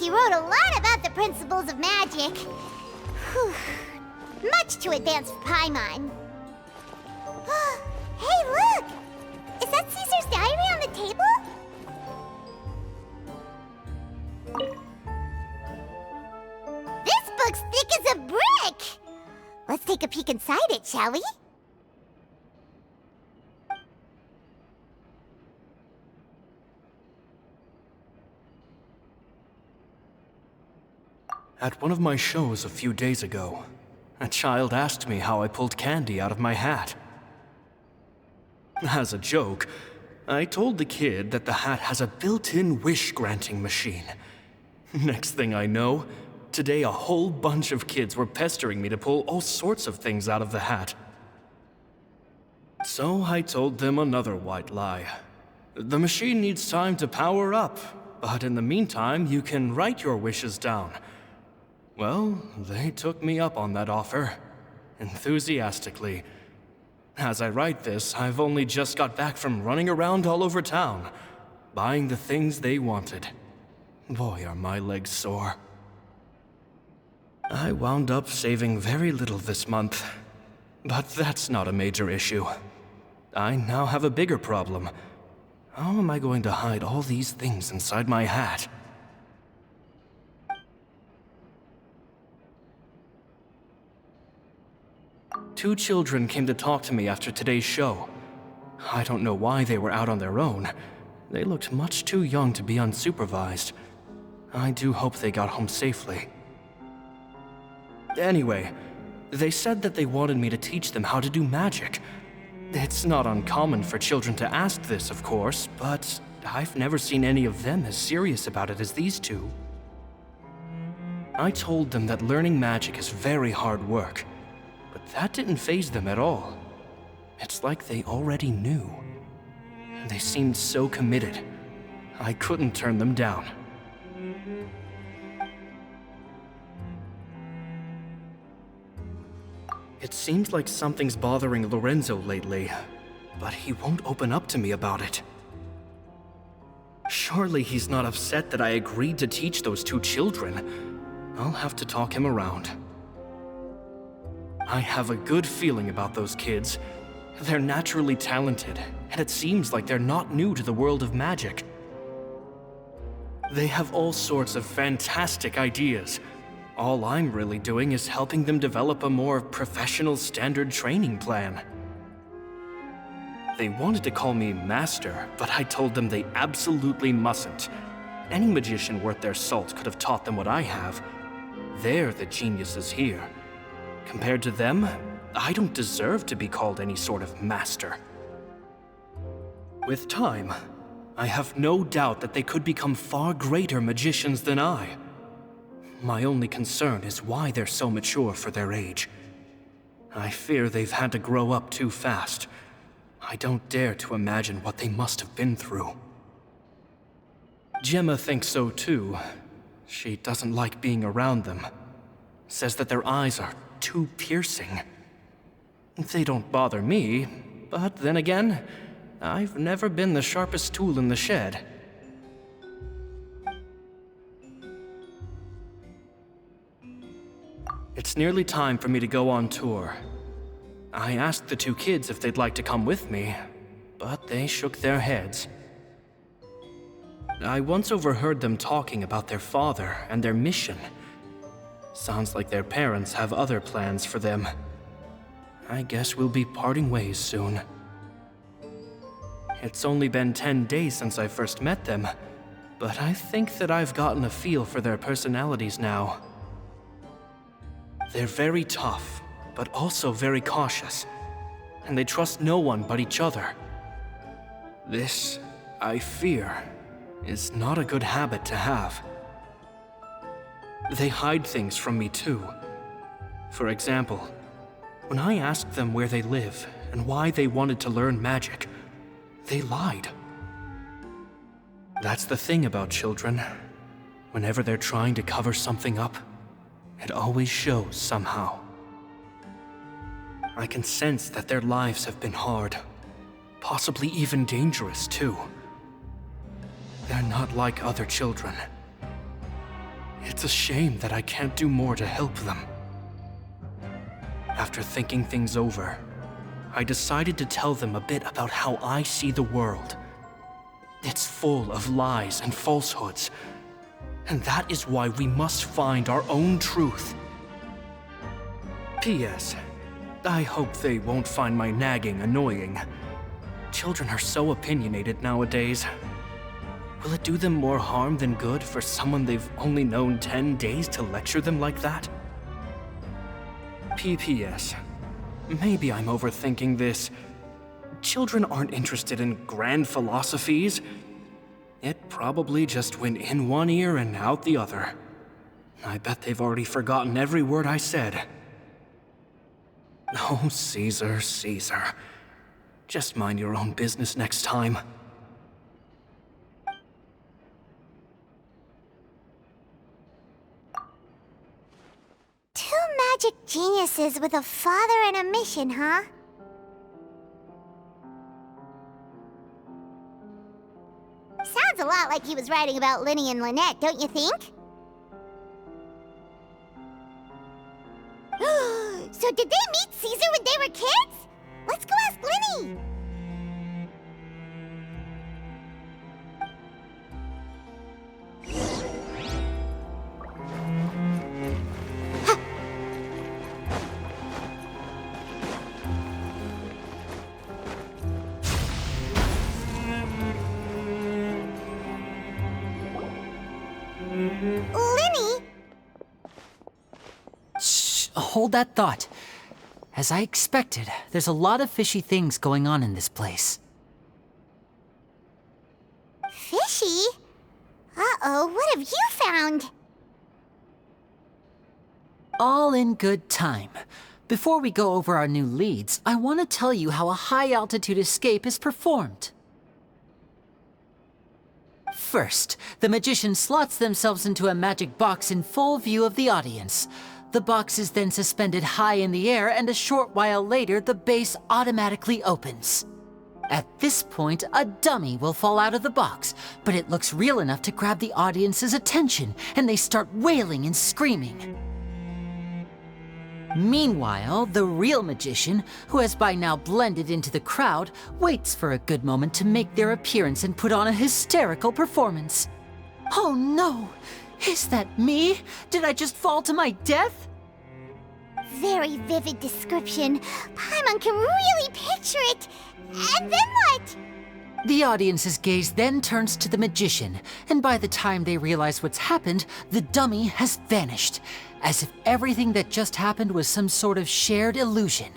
he wrote a lot about the principles of magic. Whew. Much too advanced for Paimon. Hey, look! Is that Caesar's diary on the table? This book's thick as a brick! Let's take a peek inside it, shall we? At one of my shows a few days ago, a child asked me how I pulled candy out of my hat. As a joke, I told the kid that the hat has a built-in wish-granting machine. Next thing I know, today a whole bunch of kids were pestering me to pull all sorts of things out of the hat. So I told them another white lie. The machine needs time to power up, but in the meantime, you can write your wishes down. Well, they took me up on that offer, enthusiastically. As I write this, I've only just got back from running around all over town, buying the things they wanted. Boy, are my legs sore. I wound up saving very little this month, but that's not a major issue. I now have a bigger problem. How am I going to hide all these things inside my hat? Two children came to talk to me after today's show. I don't know why they were out on their own. They looked much too young to be unsupervised. I do hope they got home safely. Anyway, they said that they wanted me to teach them how to do magic. It's not uncommon for children to ask this, of course, but I've never seen any of them as serious about it as these two. I told them that learning magic is very hard work. But that didn't faze them at all. It's like they already knew. They seemed so committed. I couldn't turn them down. It seems like something's bothering Lorenzo lately, but he won't open up to me about it. Surely he's not upset that I agreed to teach those two children. I'll have to talk him around. I have a good feeling about those kids. They're naturally talented, and it seems like they're not new to the world of magic. They have all sorts of fantastic ideas. All I'm really doing is helping them develop a more professional standard training plan. They wanted to call me Master, but I told them they absolutely mustn't. Any magician worth their salt could have taught them what I have. They're the geniuses here. Compared to them, I don't deserve to be called any sort of master. With time, I have no doubt that they could become far greater magicians than I. My only concern is why they're so mature for their age. I fear they've had to grow up too fast. I don't dare to imagine what they must have been through. Gemma thinks so too. She doesn't like being around them. Says that their eyes are too piercing. They don't bother me, but then again, I've never been the sharpest tool in the shed. It's nearly time for me to go on tour. I asked the two kids if they'd like to come with me, but they shook their heads. I once overheard them talking about their father and their mission. Sounds like their parents have other plans for them. I guess we'll be parting ways soon. It's only been 10 days since I first met them, but I think that I've gotten a feel for their personalities now. They're very tough, but also very cautious, and they trust no one but each other. This, I fear, is not a good habit to have. They hide things from me too. For example, when I asked them where they live and why they wanted to learn magic, they lied. That's the thing about children. Whenever they're trying to cover something up, it always shows somehow. I can sense that their lives have been hard, possibly even dangerous too. They're not like other children. It's a shame that I can't do more to help them. After thinking things over, I decided to tell them a bit about how I see the world. It's full of lies and falsehoods, and that is why we must find our own truth. P.S. I hope they won't find my nagging annoying. Children are so opinionated nowadays. Will it do them more harm than good for someone they've only known 10 days to lecture them like that? P.P.S. Maybe I'm overthinking this. Children aren't interested in grand philosophies. It probably just went in one ear and out the other. I bet they've already forgotten every word I said. Oh, Caesar, Caesar. Just mind your own business next time. Two magic geniuses with a father and a mission, huh? Sounds a lot like he was writing about Linny and Lynette, don't you think? So did they meet Caesar when they were kids? Let's go ask Linny! Linny? Shh, hold that thought. As I expected, there's a lot of fishy things going on in this place. Fishy? Uh-oh, what have you found? All in good time. Before we go over our new leads, I want to tell you how a high-altitude escape is performed. First, the magician slots themselves into a magic box in full view of the audience. The box is then suspended high in the air, and a short while later, the base automatically opens. At this point, a dummy will fall out of the box, but it looks real enough to grab the audience's attention, and they start wailing and screaming. Meanwhile, the real magician, who has by now blended into the crowd, waits for a good moment to make their appearance and put on a hysterical performance. Oh no! Is that me? Did I just fall to my death? Very vivid description. Paimon can really picture it. And then what? The audience's gaze then turns to the magician, and by the time they realize what's happened, the dummy has vanished, as if everything that just happened was some sort of shared illusion.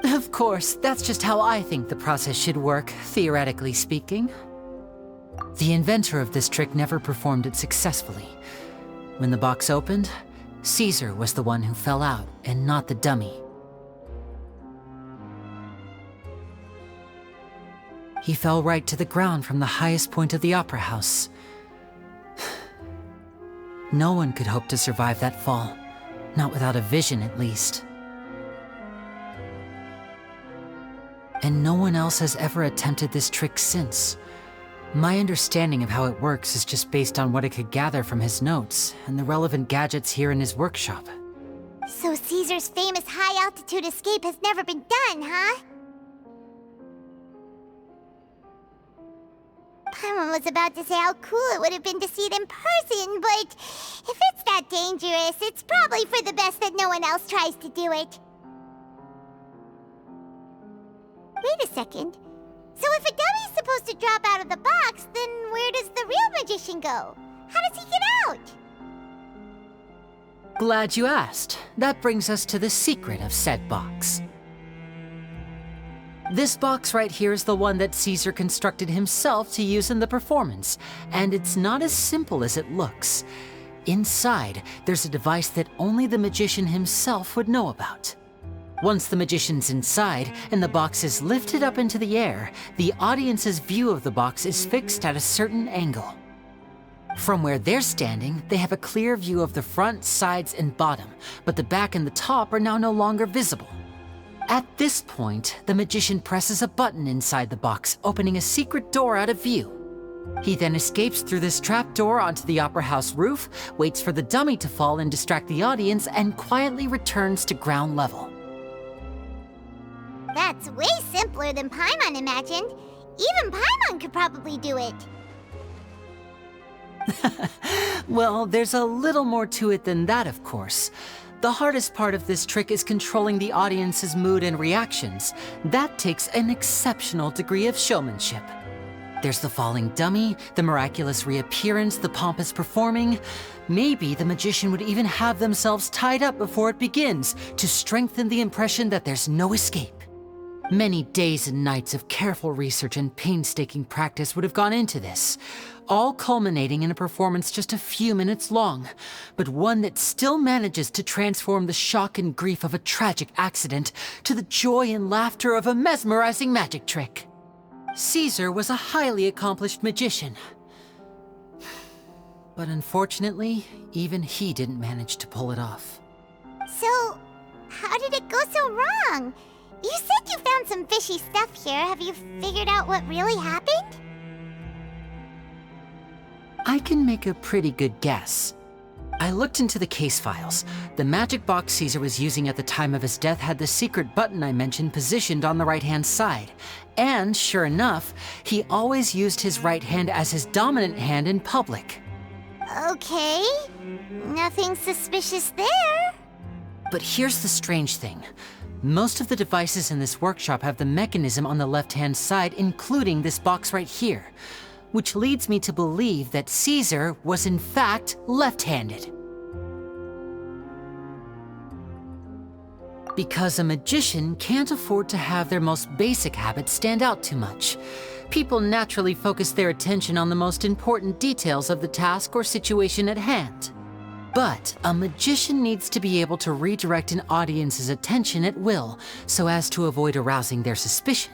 Of course, that's just how I think the process should work, theoretically speaking. The inventor of this trick never performed it successfully. When the box opened, Caesar was the one who fell out, and not the dummy. He fell right to the ground from the highest point of the opera house. No one could hope to survive that fall, not without a vision at least. And no one else has ever attempted this trick since. My understanding of how it works is just based on what I could gather from his notes and the relevant gadgets here in his workshop. So Caesar's famous high-altitude escape has never been done, huh? Paimon was about to say how cool it would have been to see it in person, but if it's that dangerous, it's probably for the best that no one else tries to do it. Wait a second. So if a dummy's supposed to drop out of the box, then where does the real magician go? How does he get out? Glad you asked. That brings us to the secret of said box. This box right here is the one that Caesar constructed himself to use in the performance, and it's not as simple as it looks. Inside, there's a device that only the magician himself would know about. Once the magician's inside and the box is lifted up into the air, the audience's view of the box is fixed at a certain angle. From where they're standing, they have a clear view of the front, sides, and bottom, but the back and the top are now no longer visible. At this point, the magician presses a button inside the box, opening a secret door out of view. He then escapes through this trapdoor onto the Opera House roof, waits for the dummy to fall and distract the audience, and quietly returns to ground level. That's way simpler than Paimon imagined. Even Paimon could probably do it. Well, there's a little more to it than that, of course. The hardest part of this trick is controlling the audience's mood and reactions. That takes an exceptional degree of showmanship. There's the falling dummy, the miraculous reappearance, the pompous performing. Maybe the magician would even have themselves tied up before it begins to strengthen the impression that there's no escape. Many days and nights of careful research and painstaking practice would have gone into this, all culminating in a performance just a few minutes long, but one that still manages to transform the shock and grief of a tragic accident to the joy and laughter of a mesmerizing magic trick. Caesar was a highly accomplished magician. But unfortunately, even he didn't manage to pull it off. So, how did it go so wrong? You said you found some fishy stuff here. Have you figured out what really happened? I can make a pretty good guess. I looked into the case files. The magic box Caesar was using at the time of his death had the secret button I mentioned positioned on the right-hand side. And sure enough, he always used his right hand as his dominant hand in public. Okay, nothing suspicious there. But here's the strange thing. Most of the devices in this workshop have the mechanism on the left-hand side, including this box right here, which leads me to believe that Caesar was in fact left-handed. Because a magician can't afford to have their most basic habits stand out too much. People naturally focus their attention on the most important details of the task or situation at hand. But a magician needs to be able to redirect an audience's attention at will so as to avoid arousing their suspicion.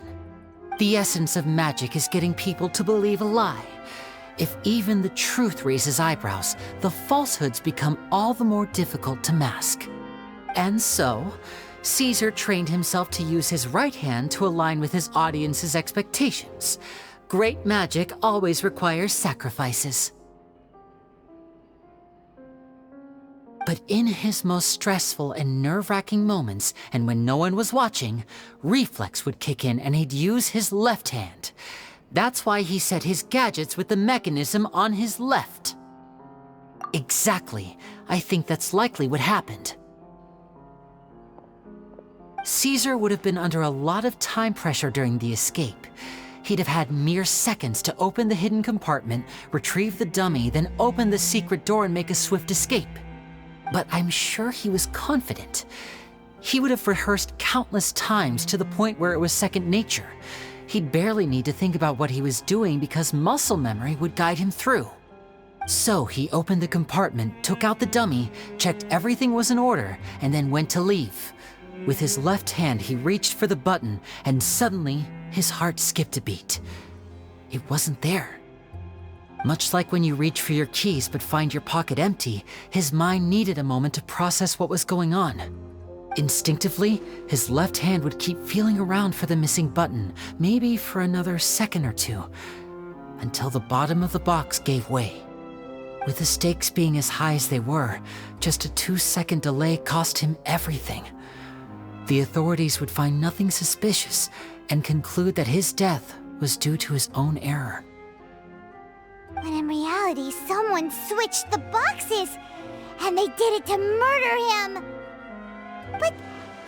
The essence of magic is getting people to believe a lie. If even the truth raises eyebrows, the falsehoods become all the more difficult to mask. And so, Caesar trained himself to use his right hand to align with his audience's expectations. Great magic always requires sacrifices. But in his most stressful and nerve-wracking moments, and when no one was watching, reflex would kick in and he'd use his left hand. That's why he set his gadgets with the mechanism on his left. Exactly. I think that's likely what happened. Caesar would have been under a lot of time pressure during the escape. He'd have had mere seconds to open the hidden compartment, retrieve the dummy, then open the secret door and make a swift escape. But I'm sure he was confident. He would have rehearsed countless times to the point where it was second nature. He'd barely need to think about what he was doing because muscle memory would guide him through. So he opened the compartment, took out the dummy, checked everything was in order, and then went to leave. With his left hand, he reached for the button, and suddenly, his heart skipped a beat. It wasn't there. Much like when you reach for your keys but find your pocket empty, his mind needed a moment to process what was going on. Instinctively, his left hand would keep feeling around for the missing button, maybe for another second or two, until the bottom of the box gave way. With the stakes being as high as they were, just a 2-second delay cost him everything. The authorities would find nothing suspicious and conclude that his death was due to his own error. When in reality, someone switched the boxes, and they did it to murder him. But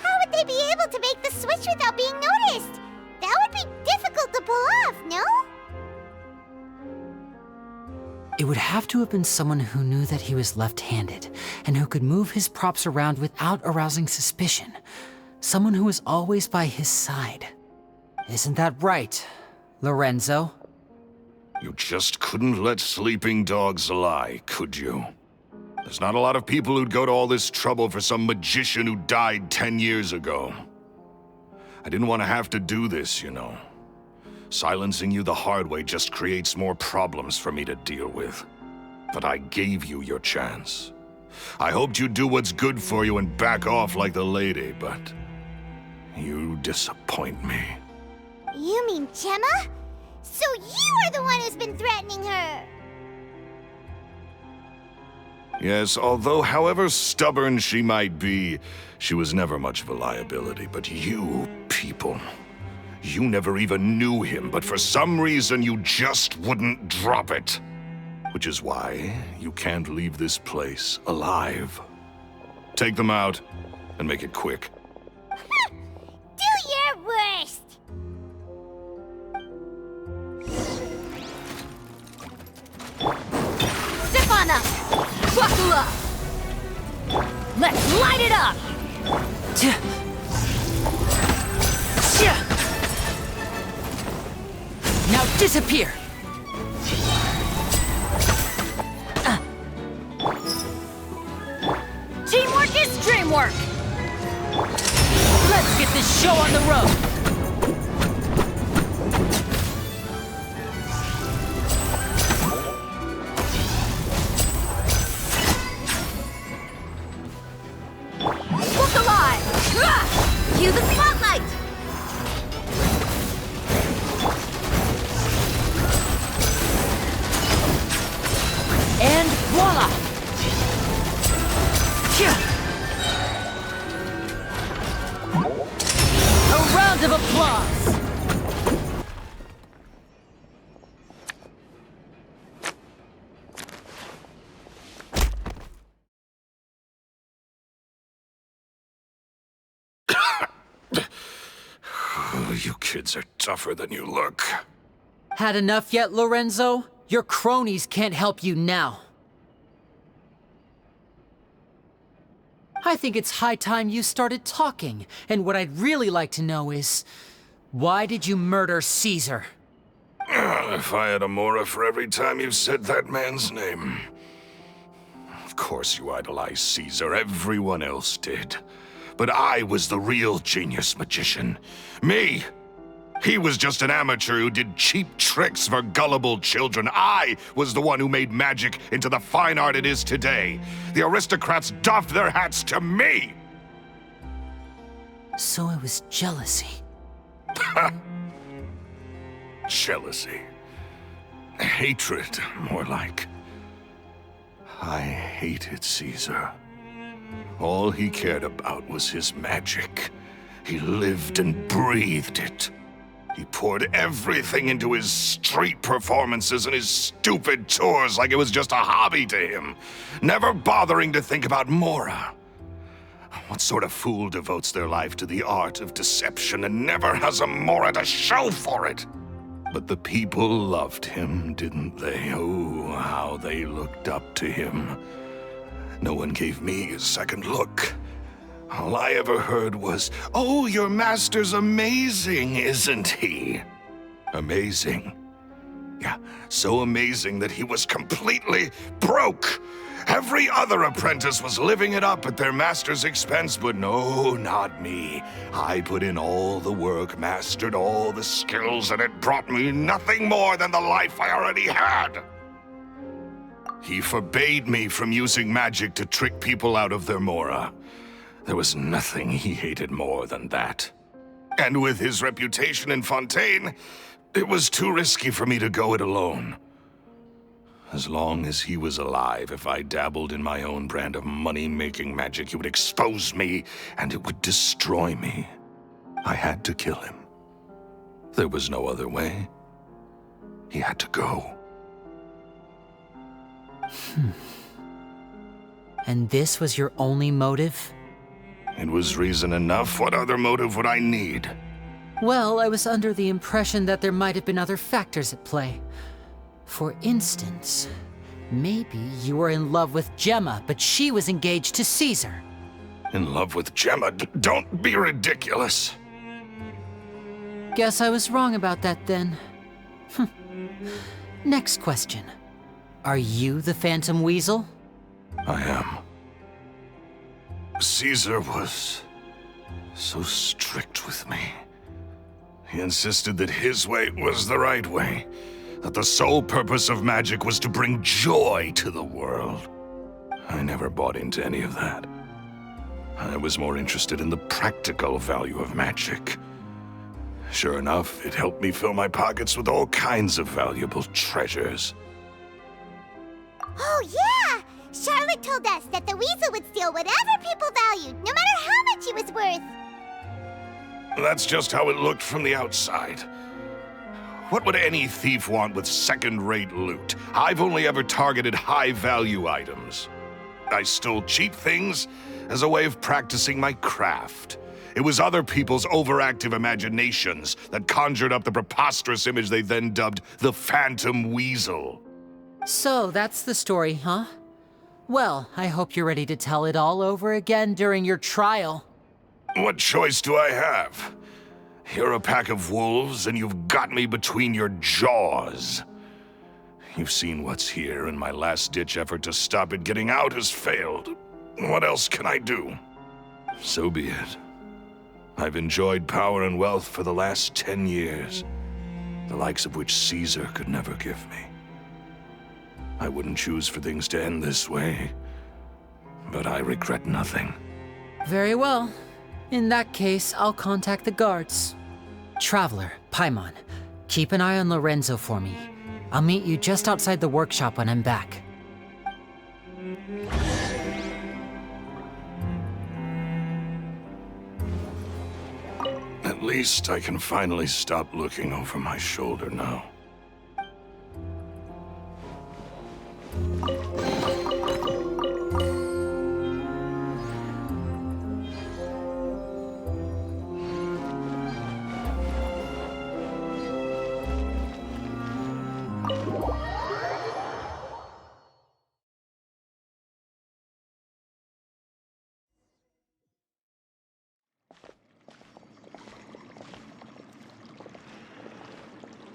how would they be able to make the switch without being noticed? That would be difficult to pull off, no? It would have to have been someone who knew that he was left-handed, and who could move his props around without arousing suspicion. Someone who was always by his side. Isn't that right, Lorenzo? You just couldn't let sleeping dogs lie, could you? There's not a lot of people who'd go to all this trouble for some magician who died 10 years ago. I didn't want to have to do this, you know. Silencing you the hard way just creates more problems for me to deal with. But I gave you your chance. I hoped you'd do what's good for you and back off like the lady, but you disappoint me. You mean Gemma? So you are the one who's been threatening her! Yes, although however stubborn she might be, she was never much of a liability. But you people, you never even knew him, but for some reason you just wouldn't drop it. Which is why you can't leave this place alive. Take them out, and make it quick. Do your worst! Step on up! Buckle up! Let's light it up! Now disappear! Teamwork is dreamwork! Let's get this show on the road! Look alive! Cue the spotlight! And voila! A round of applause! You kids are tougher than you look. Had enough yet, Lorenzo? Your cronies can't help you now. I think it's high time you started talking, and what I'd really like to know is, why did you murder Caesar? If I had a Mora for every time you said that man's name. Of course you idolized Caesar, everyone else did. But I was the real genius magician. Me! He was just an amateur who did cheap tricks for gullible children. I was the one who made magic into the fine art it is today. The aristocrats doffed their hats to me! So it was jealousy. Jealousy. Hatred, more like. I hated Caesar. All he cared about was his magic. He lived and breathed it. He poured everything into his street performances and his stupid tours like it was just a hobby to him, never bothering to think about Mora. What sort of fool devotes their life to the art of deception and never has a Mora to show for it? But the people loved him, didn't they? Oh, how they looked up to him. No one gave me a second look. All I ever heard was, "Oh, your master's amazing, isn't he?" Amazing. Yeah, so amazing that he was completely broke. Every other apprentice was living it up at their master's expense, but no, not me. I put in all the work, mastered all the skills, and it brought me nothing more than the life I already had. He forbade me from using magic to trick people out of their Mora. There was nothing he hated more than that. And with his reputation in Fontейн, it was too risky for me to go it alone. As long as he was alive, if I dabbled in my own brand of money-making magic, he would expose me, and it would destroy me. I had to kill him. There was no other way. He had to go. And this was your only motive? It was reason enough. What other motive would I need? Well, I was under the impression that there might have been other factors at play. For instance, maybe you were in love with Gemma, but she was engaged to Caesar. In love with Gemma? Don't be ridiculous. Guess I was wrong about that then. Next question. Are you the Phantom Weasel? I am. Caesar was so strict with me. He insisted that his way was the right way, that the sole purpose of magic was to bring joy to the world. I never bought into any of that. I was more interested in the practical value of magic. Sure enough, it helped me fill my pockets with all kinds of valuable treasures. Oh, yeah! Charlotte told us that the weasel would steal whatever people valued, no matter how much it was worth. That's just how it looked from the outside. What would any thief want with second-rate loot? I've only ever targeted high-value items. I stole cheap things as a way of practicing my craft. It was other people's overactive imaginations that conjured up the preposterous image they then dubbed the Phantom Weasel. So that's the story, huh? Well, I hope you're ready to tell it all over again during your trial. What choice do I have? You're a pack of wolves, and you've got me between your jaws. You've seen what's here, and my last-ditch effort to stop it getting out has failed. What else can I do? So be it. I've enjoyed power and wealth for the last 10 years, the likes of which Caesar could never give me. I wouldn't choose for things to end this way, but I regret nothing. Very well. In that case, I'll contact the guards. Traveler, Paimon, keep an eye on Lorenzo for me. I'll meet you just outside the workshop when I'm back. At least I can finally stop looking over my shoulder now.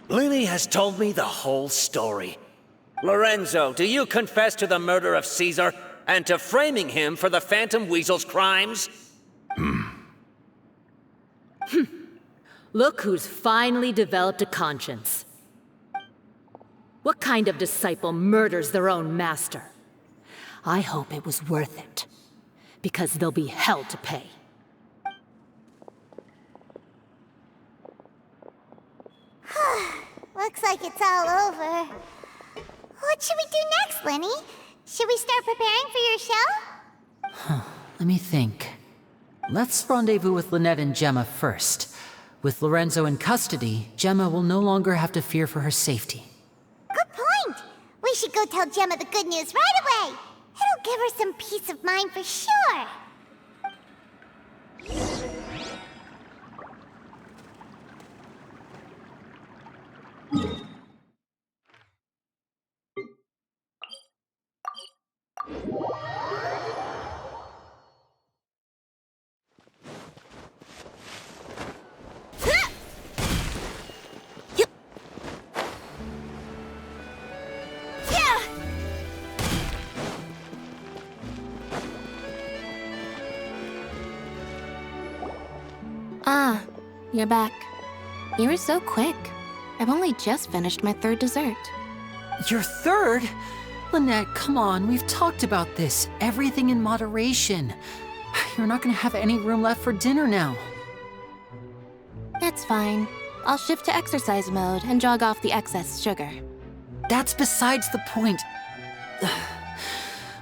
Lini has told me the whole story. Lorenzo, do you confess to the murder of Caesar and to framing him for the Phantom Weasel's crimes? Look who's finally developed a conscience. What kind of disciple murders their own master? I hope it was worth it, because they'll be hell to pay. Looks like it's all over. What should we do next, Lini? Should we start preparing for your show? Let me think. Let's rendezvous with Lynette and Gemma first. With Lorenzo in custody, Gemma will no longer have to fear for her safety. Good point! We should go tell Gemma the good news right away! It'll give her some peace of mind for sure! Ah, you're back. You were so quick. I've only just finished my third dessert. Your third? Lynette, come on, we've talked about this. Everything in moderation. You're not gonna have any room left for dinner now. It's fine. I'll shift to exercise mode and jog off the excess sugar. That's besides the point.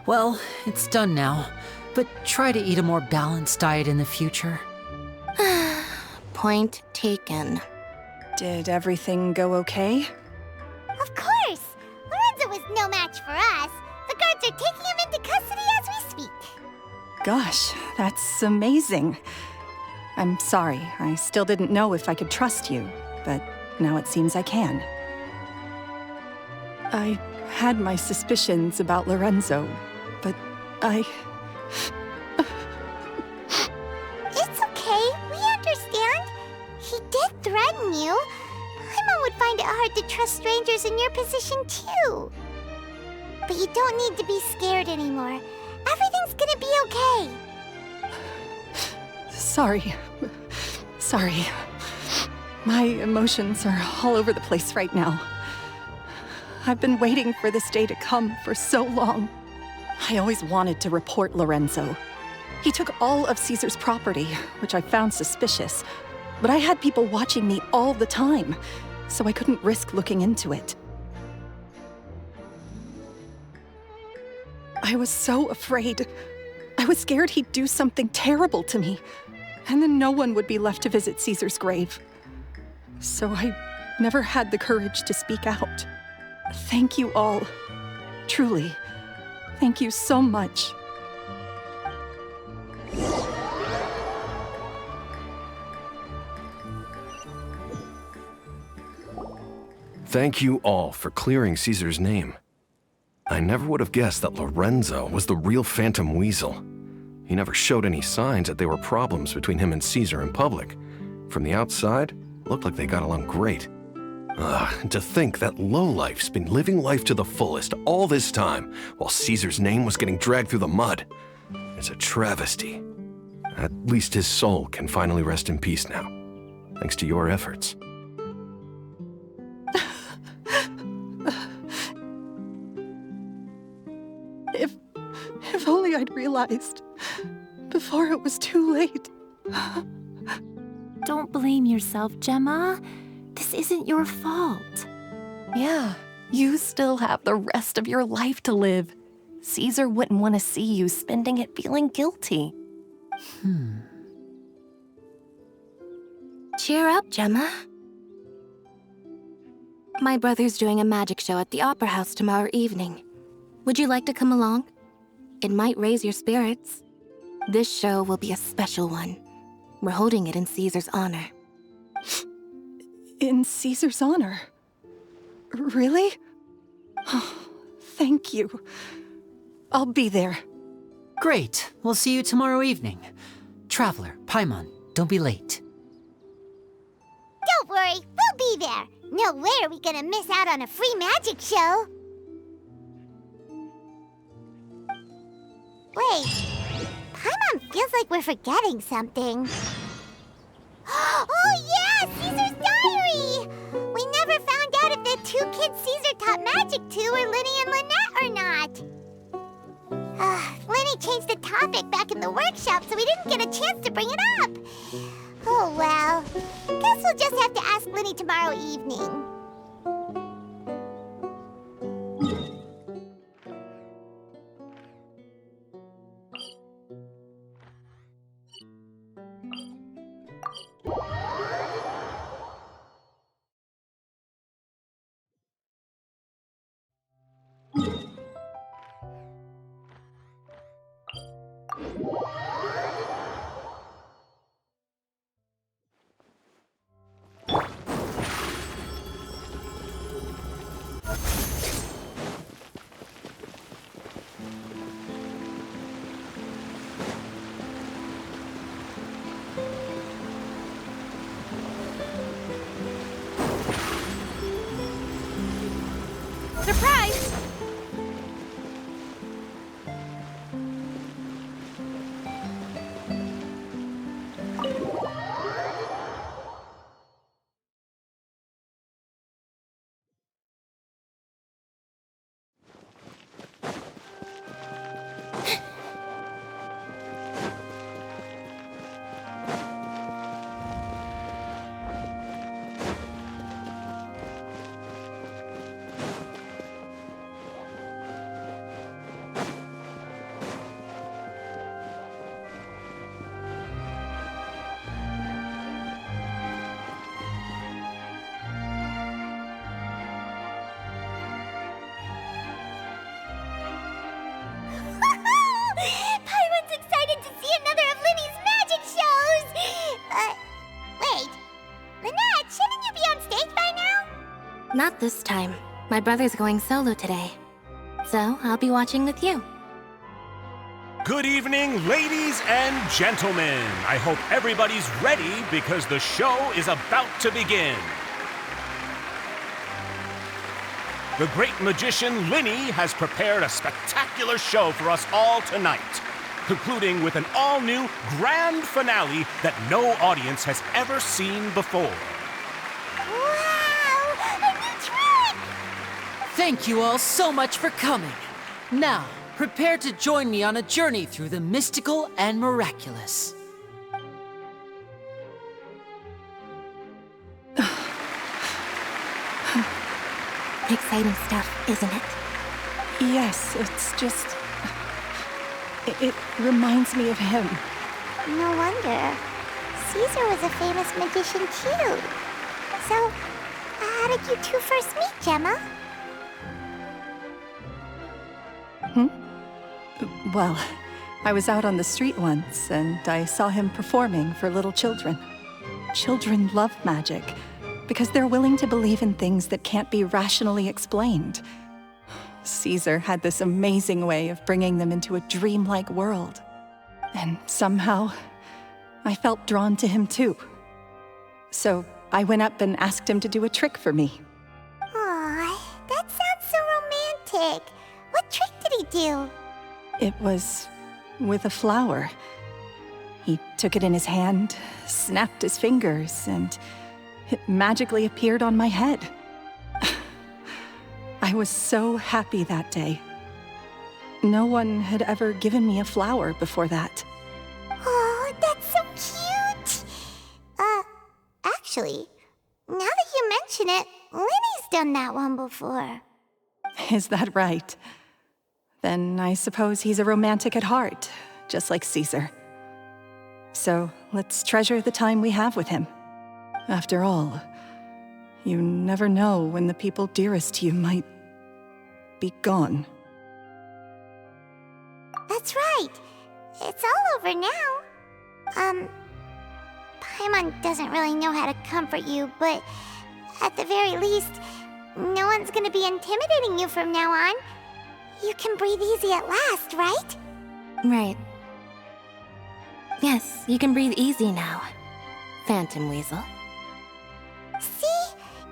Well, it's done now, but try to eat a more balanced diet in the future. Point taken. Did everything go okay? Of course! Lorenzo was no match for us. The guards are taking him into custody as we speak. Gosh, that's amazing. I'm sorry, I still didn't know if I could trust you, but now it seems I can. I had my suspicions about Lorenzo, but It's okay, we understand. He did threaten you. Paimon would find it hard to trust strangers in your position, too. But you don't need to be scared anymore. Everything's gonna be okay. Sorry. My emotions are all over the place right now. I've been waiting for this day to come for so long. I always wanted to report Lorenzo. He took all of Caesar's property, which I found suspicious. but I had people watching me all the time, so I couldn't risk looking into it. I was so afraid. I was scared he'd do something terrible to me, and then no one would be left to visit Caesar's grave. So I never had the courage to speak out. Thank you all. Truly, thank you so much. Thank you all for clearing Caesar's name. I never would have guessed that Lorenzo was the real Phantom Weasel. He never showed any signs that there were problems between him and Caesar in public. From the outside, it looked like they got along great. And to think that lowlife's been living life to the fullest all this time, while Caesar's name was getting dragged through the mud. It's a travesty. At least his soul can finally rest in peace now, thanks to your efforts. If only I'd realized before it was too late. Don't blame yourself, Gemma. This isn't your fault. Yeah, you still have the rest of your life to live. Caesar wouldn't want to see you spending it feeling guilty. Cheer up, Gemma. My brother's doing a magic show at the Opera House tomorrow evening. Would you like to come along? It might raise your spirits. This show will be a special one. We're holding it in Caesar's honor. In Caesar's honor? Really? Oh, thank you. I'll be there. Great. We'll see you tomorrow evening. Traveler, Paimon, don't be late. Don't worry, we'll be there. No way are we gonna miss out on a free magic show. Wait, Paimon feels like we're forgetting something. Oh yeah, Caesar's diary! We never found out if the two kids Caesar taught magic to were Linny and Lynette or not. Linny changed the topic back in the workshop, so we didn't get a chance to bring it up. Oh well, guess we'll just have to ask Linny tomorrow evening. Surprise! Paimon's excited to see another of Linny's magic shows! Wait. Lynette, shouldn't you be on stage by now? Not this time. My brother's going solo today. So I'll be watching with you. Good evening, ladies and gentlemen. I hope everybody's ready because the show is about to begin. The great magician Linny has prepared a spectacular show for us all tonight, concluding with an all-new grand finale that no audience has ever seen before. Wow! A new trick! Thank you all so much for coming. Now, prepare to join me on a journey through the mystical and miraculous. Exciting stuff, isn't it? Yes, it's just... It reminds me of him. No wonder. Caesar was a famous magician too. So, how did you two first meet, Gemma? Well, I was out on the street once, and I saw him performing for little children. Children love magic, because they're willing to believe in things that can't be rationally explained. Caesar had this amazing way of bringing them into a dreamlike world. And somehow, I felt drawn to him too. So I went up and asked him to do a trick for me. Aw, that sounds so romantic. What trick did he do? It was with a flower. He took it in his hand, snapped his fingers, and it magically appeared on my head. I was so happy that day. No one had ever given me a flower before that. Oh, that's so cute! Actually, now that you mention it, Linny's done that one before. Is that right? Then I suppose he's a romantic at heart, just like Caesar. So let's treasure the time we have with him. After all, you never know when the people dearest to you might be gone. That's right. It's all over now. Paimon doesn't really know how to comfort you, but at the very least, no one's gonna be intimidating you from now on. You can breathe easy at last, right? Right. Yes, you can breathe easy now, Phantom Weasel. See?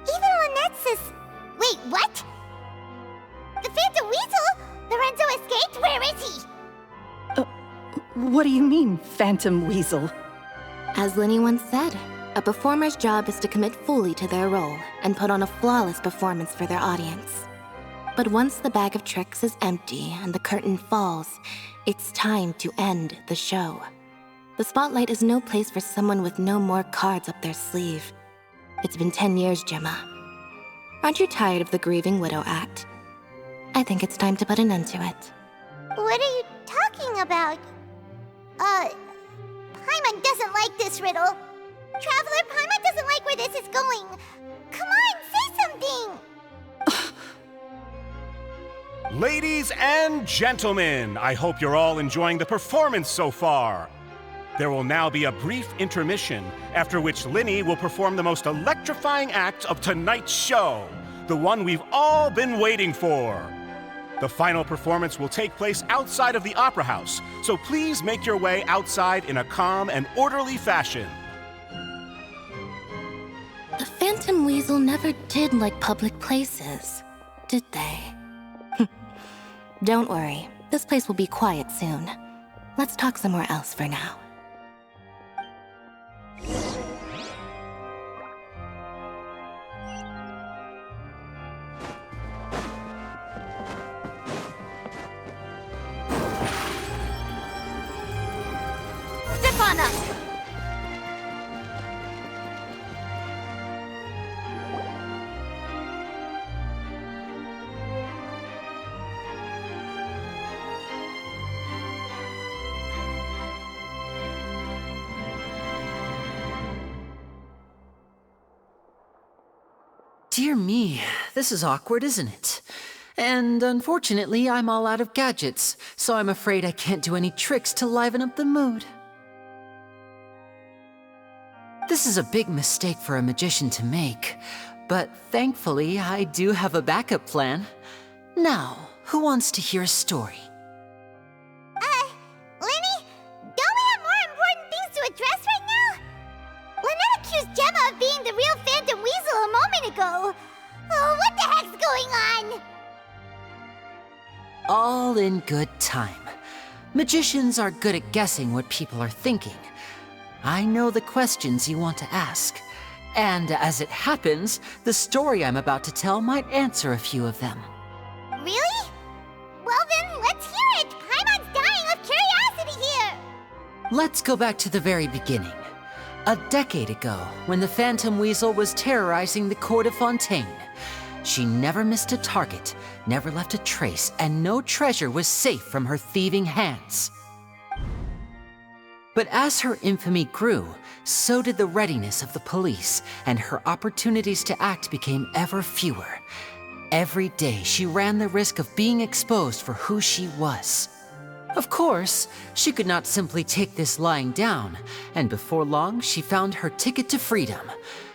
Even Lynette says... Wait, what? The Phantom Weasel? Lorenzo escaped? Where is he? What do you mean, Phantom Weasel? As Linny once said, a performer's job is to commit fully to their role and put on a flawless performance for their audience. But once the bag of tricks is empty and the curtain falls, it's time to end the show. The spotlight is no place for someone with no more cards up their sleeve. It's been 10 years, Gemma. Aren't you tired of the grieving widow act? I think it's time to put an end to it. What are you talking about? Paimon doesn't like this riddle. Traveler, Paimon doesn't like where this is going. Come on, say something! Ladies and gentlemen, I hope you're all enjoying the performance so far. There will now be a brief intermission, after which Linny will perform the most electrifying act of tonight's show, the one we've all been waiting for. The final performance will take place outside of the Opera House, so please make your way outside in a calm and orderly fashion. The Phantom Weasel never did like public places, did they? Don't worry, this place will be quiet soon. Let's talk somewhere else for now. Step on us! Dear me, this is awkward, isn't it? And unfortunately, I'm all out of gadgets, so I'm afraid I can't do any tricks to liven up the mood. This is a big mistake for a magician to make, but thankfully, I do have a backup plan. Now, who wants to hear a story? Linny, don't we have more important things to address right now? Lynette accused Gemma of being the real Phantom Weasel a moment ago. Oh, what the heck's going on? All in good time. Magicians are good at guessing what people are thinking. I know the questions you want to ask. And as it happens, the story I'm about to tell might answer a few of them. Really? Well then, let's hear it! Paimon's dying of curiosity here! Let's go back to the very beginning. A decade ago, when the Phantom Weasel was terrorizing the court of Ffontaine. She never missed a target, never left a trace, and no treasure was safe from her thieving hands. But as her infamy grew, so did the readiness of the police, and her opportunities to act became ever fewer. Every day, she ran the risk of being exposed for who she was. Of course, she could not simply take this lying down, and before long, she found her ticket to freedom.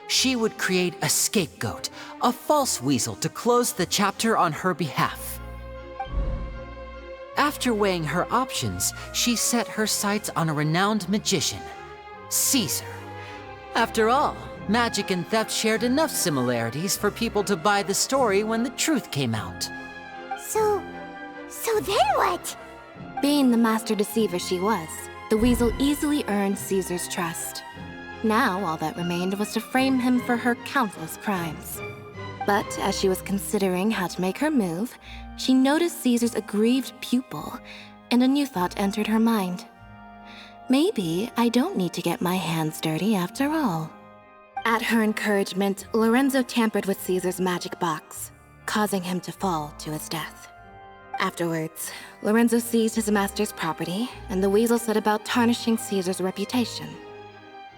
She would create a scapegoat, a false weasel to close the chapter on her behalf. After weighing her options, she set her sights on a renowned magician, Caesar. After all, magic and theft shared enough similarities for people to buy the story when the truth came out. So then what? Being the master deceiver she was, the weasel easily earned Caesar's trust. Now all that remained was to frame him for her countless crimes. But as she was considering how to make her move, she noticed Caesar's aggrieved pupil, and a new thought entered her mind. Maybe I don't need to get my hands dirty after all. At her encouragement, Lorenzo tampered with Caesar's magic box, causing him to fall to his death. Afterwards, Lorenzo seized his master's property, and the weasel set about tarnishing Caesar's reputation.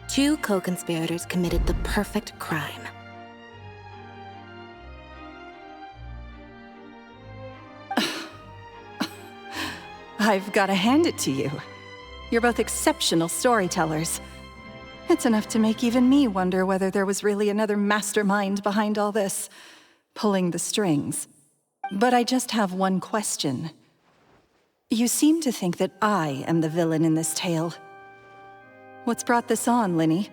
Two co-conspirators committed the perfect crime. I've got to hand it to you. You're both exceptional storytellers. It's enough to make even me wonder whether there was really another mastermind behind all this, pulling the strings. But I just have one question. You seem to think that I am the villain in this tale. What's brought this on, Lynni?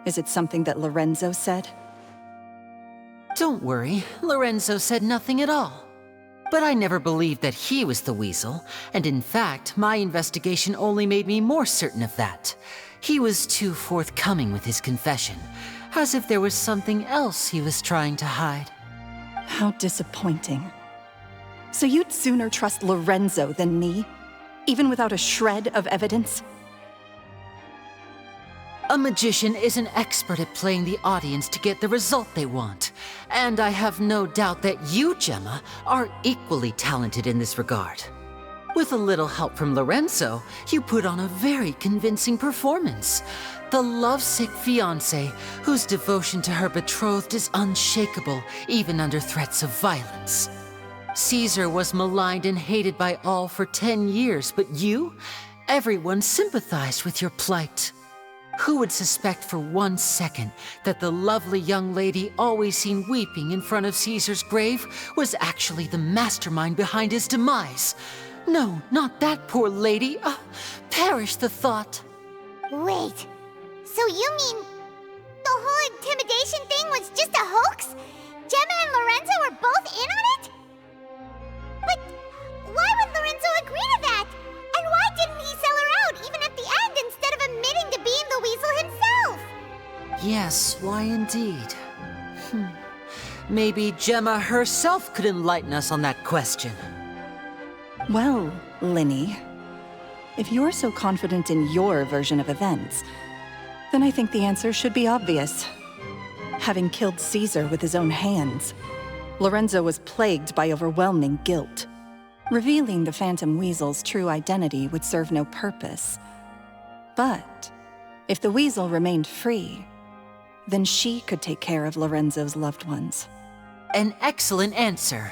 Is it something that Lorenzo said? Don't worry, Lorenzo said nothing at all. But I never believed that he was the weasel, and in fact, my investigation only made me more certain of that. He was too forthcoming with his confession, as if there was something else he was trying to hide. How disappointing. So you'd sooner trust Lorenzo than me? Even without a shred of evidence? A magician is an expert at playing the audience to get the result they want. And I have no doubt that you, Gemma, are equally talented in this regard. With a little help from Lorenzo, you put on a very convincing performance. The lovesick fiancé, whose devotion to her betrothed is unshakable, even under threats of violence. Caesar was maligned and hated by all for 10 years, but you? Everyone sympathized with your plight. Who would suspect for 1 second that the lovely young lady always seen weeping in front of Caesar's grave was actually the mastermind behind his demise? No, not that poor lady. Perish the thought. Wait, so you mean the whole intimidation thing was just a hoax? Gemma and Lorenzo were both in on it? But why would Lorenzo agree to that? And why didn't he sell her out even at the end instead of admitting to being the weasel himself? Yes, why indeed? Maybe Gemma herself could enlighten us on that question. Well, Lynni, if you're so confident in your version of events, then I think the answer should be obvious. Having killed Caesar with his own hands, Lorenzo was plagued by overwhelming guilt. Revealing the Phantom Weasel's true identity would serve no purpose. But if the Weasel remained free, then she could take care of Lorenzo's loved ones. An excellent answer,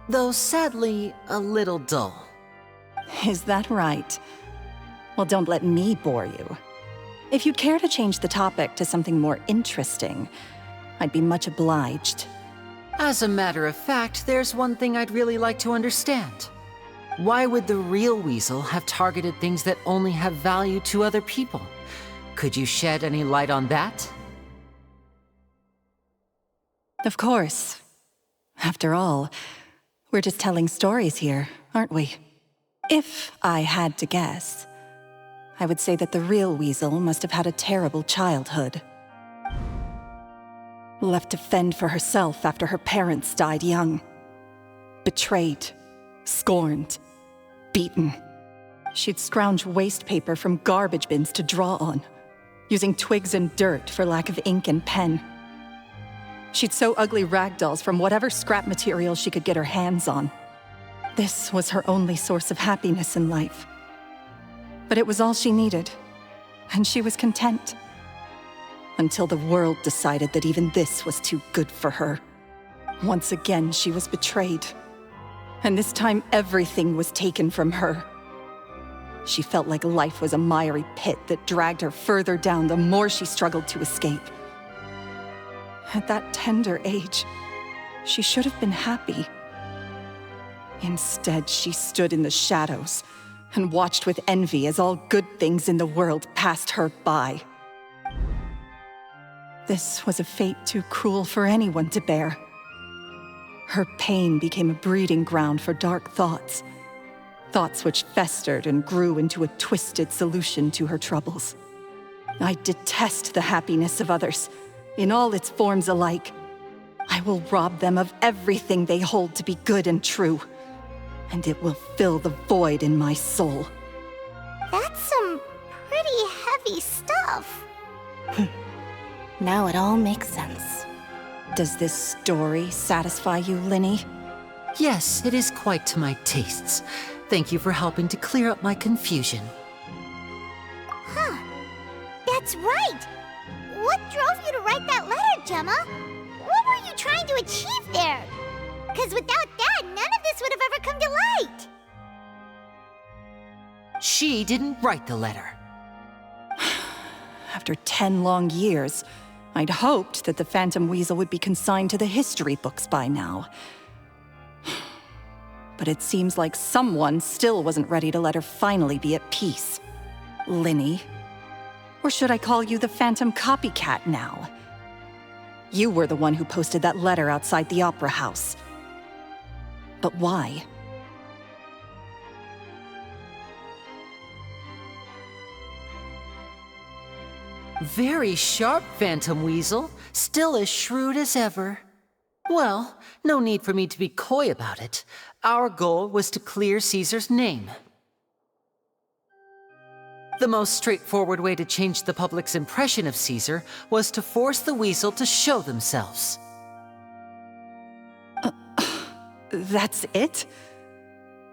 though sadly a little dull. Is that right? Well, don't let me bore you. If you'd care to change the topic to something more interesting, I'd be much obliged. As a matter of fact, there's one thing I'd really like to understand. Why would the real weasel have targeted things that only have value to other people? Could you shed any light on that? Of course. After all, we're just telling stories here, aren't we? If I had to guess, I would say that the real weasel must have had a terrible childhood. Left to fend for herself after her parents died young. Betrayed, scorned, beaten. She'd scrounge waste paper from garbage bins to draw on, using twigs and dirt for lack of ink and pen. She'd sew ugly ragdolls from whatever scrap material she could get her hands on. This was her only source of happiness in life. But it was all she needed, and she was content. Until the world decided that even this was too good for her. Once again, she was betrayed. And this time, everything was taken from her. She felt like life was a miry pit that dragged her further down the more she struggled to escape. At that tender age, she should have been happy. Instead, she stood in the shadows and watched with envy as all good things in the world passed her by. This was a fate too cruel for anyone to bear. Her pain became a breeding ground for dark thoughts. Thoughts which festered and grew into a twisted solution to her troubles. I detest the happiness of others, in all its forms alike. I will rob them of everything they hold to be good and true, and it will fill the void in my soul. That's some pretty heavy stuff. Now it all makes sense. Does this story satisfy you, Lynni? Yes, it is quite to my tastes. Thank you for helping to clear up my confusion. Huh. That's right! What drove you to write that letter, Gemma? What were you trying to achieve there? Because without that, none of this would have ever come to light. She didn't write the letter. After 10 long years, I'd hoped that the Phantom Weasel would be consigned to the history books by now. But it seems like someone still wasn't ready to let her finally be at peace. Lynni. Or should I call you the Phantom Copycat now? You were the one who posted that letter outside the Opera House. But why? Very sharp, Phantom Weasel. Still as shrewd as ever. Well, no need for me to be coy about it. Our goal was to clear Caesar's name. The most straightforward way to change the public's impression of Caesar was to force the Weasel to show themselves. That's it?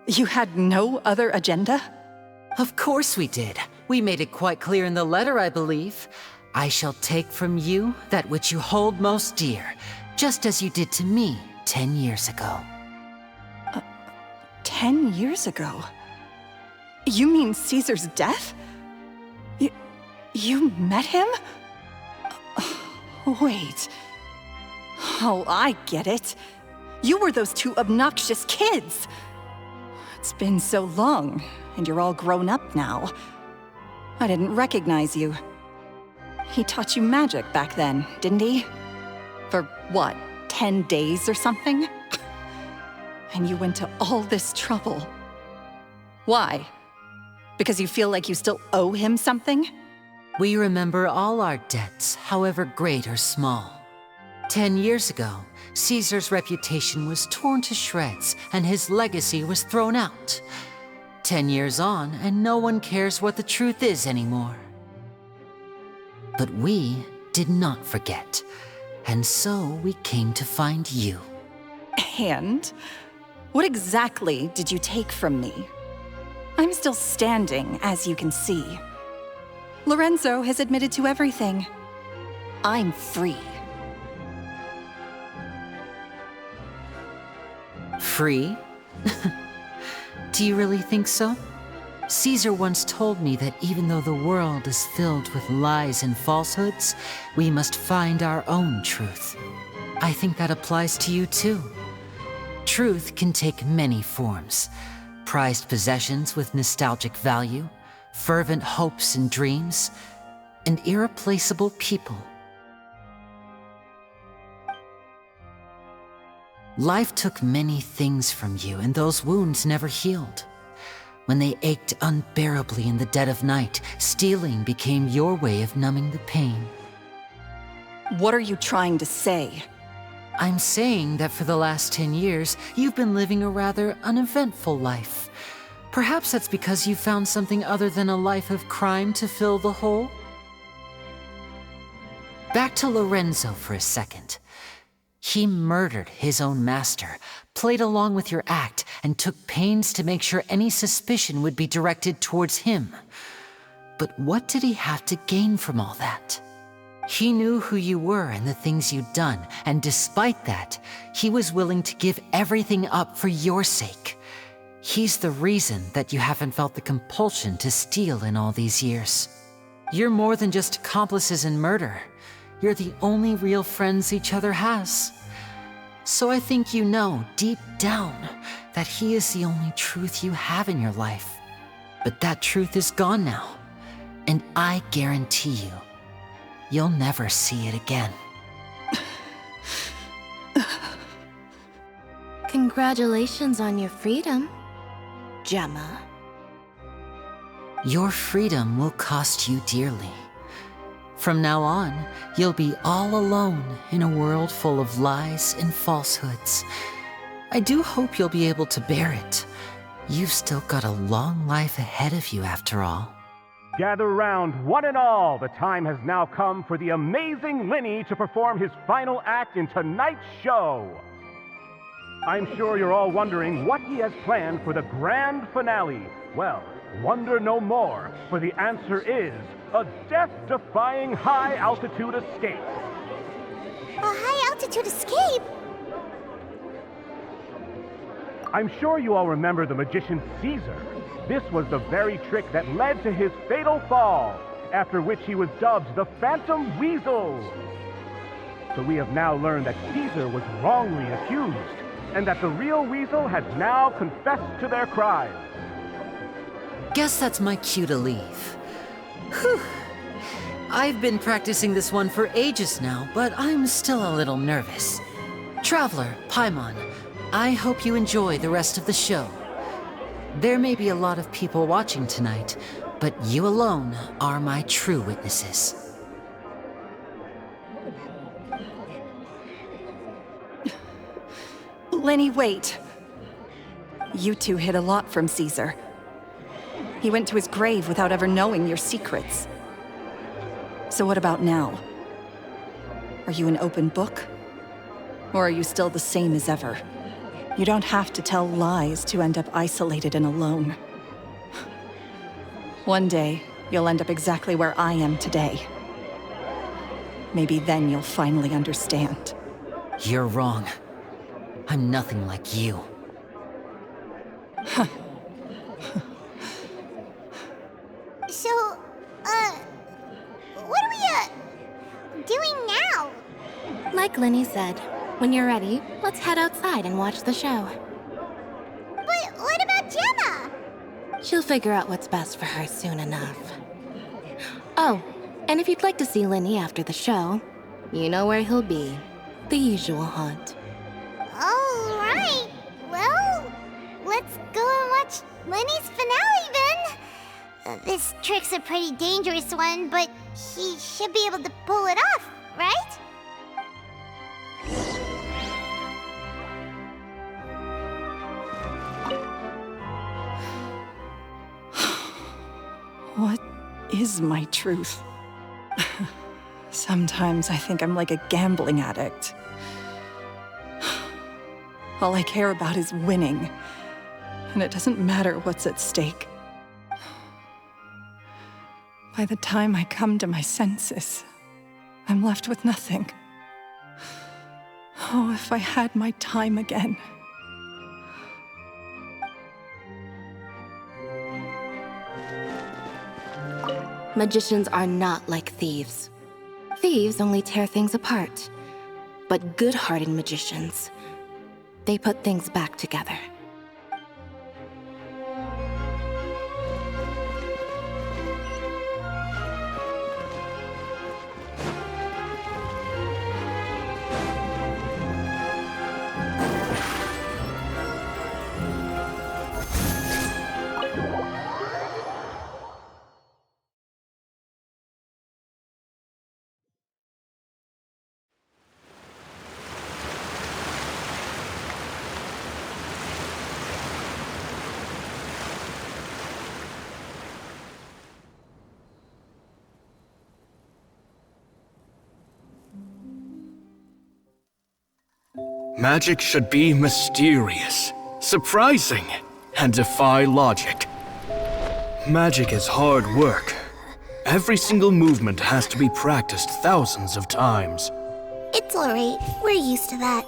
You had no other agenda? Of course we did. We made it quite clear in the letter, I believe. I shall take from you that which you hold most dear, just as you did to me 10 years ago. 10 years ago? You mean Caesar's death? You met him? Wait. Oh, I get it. You were those two obnoxious kids. It's been so long, and you're all grown up now. I didn't recognize you. He taught you magic back then, didn't he? For what, 10 days or something? And you went to all this trouble. Why? Because you feel like you still owe him something? We remember all our debts, however great or small. 10 years ago, Caesar's reputation was torn to shreds, and his legacy was thrown out. 10 years on, and no one cares what the truth is anymore. But we did not forget, and so we came to find you. And? What exactly did you take from me? I'm still standing, as you can see. Lorenzo has admitted to everything. I'm free. Free? Do you really think so? Caesar once told me that even though the world is filled with lies and falsehoods, we must find our own truth. I think that applies to you too. Truth can take many forms. Prized possessions with nostalgic value, fervent hopes and dreams, and irreplaceable people. Life took many things from you, and those wounds never healed. When they ached unbearably in the dead of night, stealing became your way of numbing the pain. What are you trying to say? I'm saying that for the last 10 years, you've been living a rather uneventful life. Perhaps that's because you found something other than a life of crime to fill the hole? Back to Lorenzo for a second. He murdered his own master, played along with your act, and took pains to make sure any suspicion would be directed towards him. But what did he have to gain from all that? He knew who you were and the things you'd done, and despite that, he was willing to give everything up for your sake. He's the reason that you haven't felt the compulsion to steal in all these years. You're more than just accomplices in murder. You're the only real friends each other has. So I think you know, deep down, that he is the only truth you have in your life. But that truth is gone now, and I guarantee you, you'll never see it again. Congratulations on your freedom, Gemma. Your freedom will cost you dearly. From now on, you'll be all alone in a world full of lies and falsehoods. I do hope you'll be able to bear it. You've still got a long life ahead of you after all. Gather round, one and all. The time has now come for the amazing Linny to perform his final act in tonight's show. I'm sure you're all wondering what he has planned for the grand finale. Well, wonder no more, for the answer is a death-defying high-altitude escape. A high-altitude escape? I'm sure you all remember the magician Caesar. This was the very trick that led to his fatal fall, after which he was dubbed the Phantom Weasel. So we have now learned that Caesar was wrongly accused, and that the real Weasel has now confessed to their crimes. Guess that's my cue to leave. Whew. I've been practicing this one for ages now, but I'm still a little nervous. Traveler, Paimon, I hope you enjoy the rest of the show. There may be a lot of people watching tonight, but you alone are my true witnesses. Lynnie, wait. You two hid a lot from Caesar. He went to his grave without ever knowing your secrets. So what about now? Are you an open book? Or are you still the same as ever? You don't have to tell lies to end up isolated and alone. One day, you'll end up exactly where I am today. Maybe then you'll finally understand. You're wrong. I'm nothing like you. So, what are we, doing now? Like Linny said, when you're ready, let's head outside and watch the show. But what about Gemma? She'll figure out what's best for her soon enough. Oh, and if you'd like to see Linny after the show, you know where he'll be. The usual haunt. All right. Well, let's go and watch Linny's finale then. This trick's a pretty dangerous one, but he should be able to pull it off, right? What is my truth? Sometimes I think I'm like a gambling addict. All I care about is winning, and it doesn't matter what's at stake. By the time I come to my senses, I'm left with nothing. Oh, if I had my time again. Magicians are not like thieves. Thieves only tear things apart. But good-hearted magicians, they put things back together. Magic should be mysterious, surprising, and defy logic. Magic is hard work. Every single movement has to be practiced thousands of times. It's alright. We're used to that.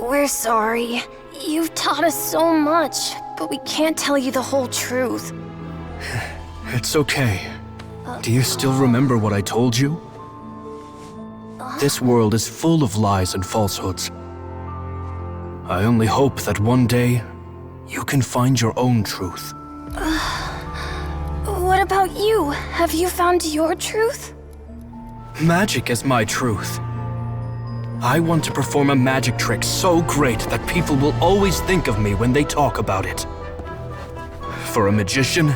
We're sorry. You've taught us so much, but we can't tell you the whole truth. It's okay. Do you still remember what I told you? This world is full of lies and falsehoods. I only hope that one day you can find your own truth. What about you? Have you found your truth? Magic is my truth. I want to perform a magic trick so great that people will always think of me when they talk about it. For a magician,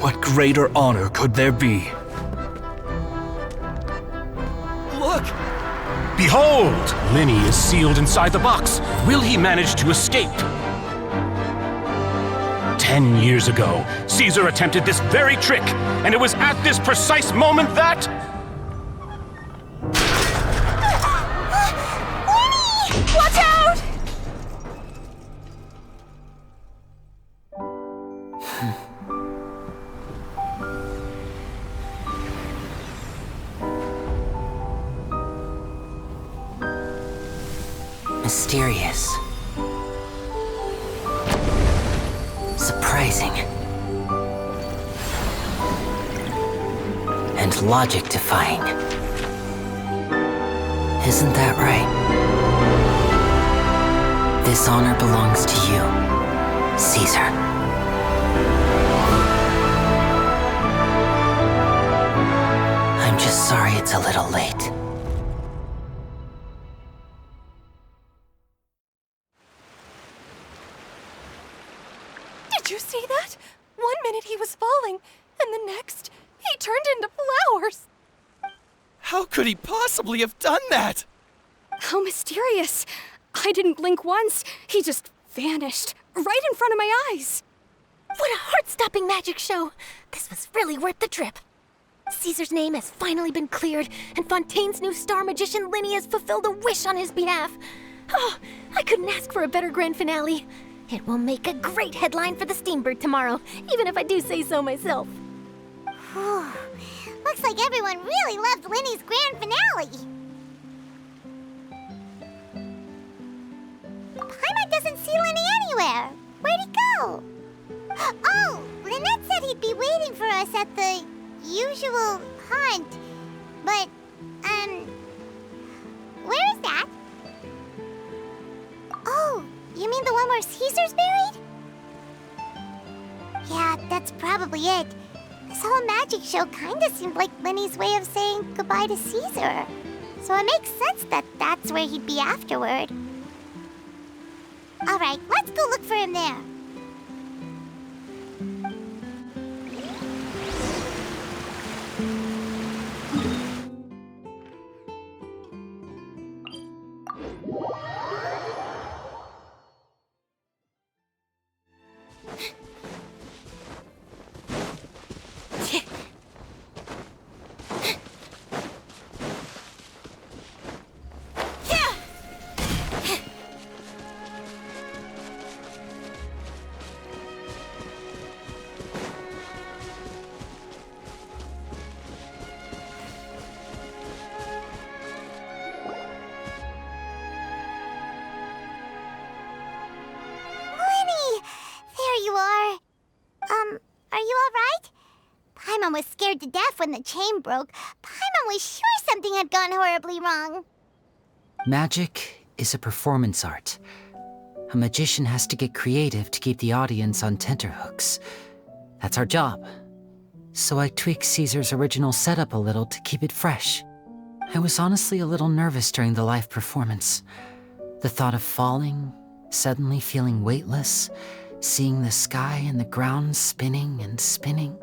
what greater honor could there be? Look! Behold! Lynni is sealed inside the box. Will he manage to escape? 10 years ago, Caesar attempted this very trick, and it was at this precise moment that... Watch out! Mysterious. Surprising. And logic-defying. Isn't that right? This honor belongs to you, Caesar. I'm just sorry it's a little late. Did you see that? 1 minute he was falling, and the next, he turned into flowers. How could he possibly have done that? How mysterious. I didn't blink once. He just vanished, right in front of my eyes. What a heart-stopping magic show! This was really worth the trip. Caesar's name has finally been cleared, and Fontaine's new star magician Lynni has fulfilled a wish on his behalf. Oh, I couldn't ask for a better grand finale. It will make a great headline for the Steambird tomorrow, even if I do say so myself. Whew. Looks like everyone really loved Lynni's grand finale. Paimon doesn't see Lynni anywhere. Where'd he go? Oh, Lynette said he'd be waiting for us at the usual haunt. But, where is that? Oh, you mean the one where Caesar's buried? Yeah, that's probably it. This whole magic show kinda seemed like Lynni's way of saying goodbye to Caesar. So it makes sense that that's where he'd be afterward. Alright, let's go look for him there. Was scared to death when the chain broke. Paimon was sure something had gone horribly wrong. Magic is a performance art. A magician has to get creative to keep the audience on tenterhooks. That's our job. So I tweaked Caesar's original setup a little to keep it fresh. I was honestly a little nervous during the live performance. The thought of falling, suddenly feeling weightless, seeing the sky and the ground spinning and spinning.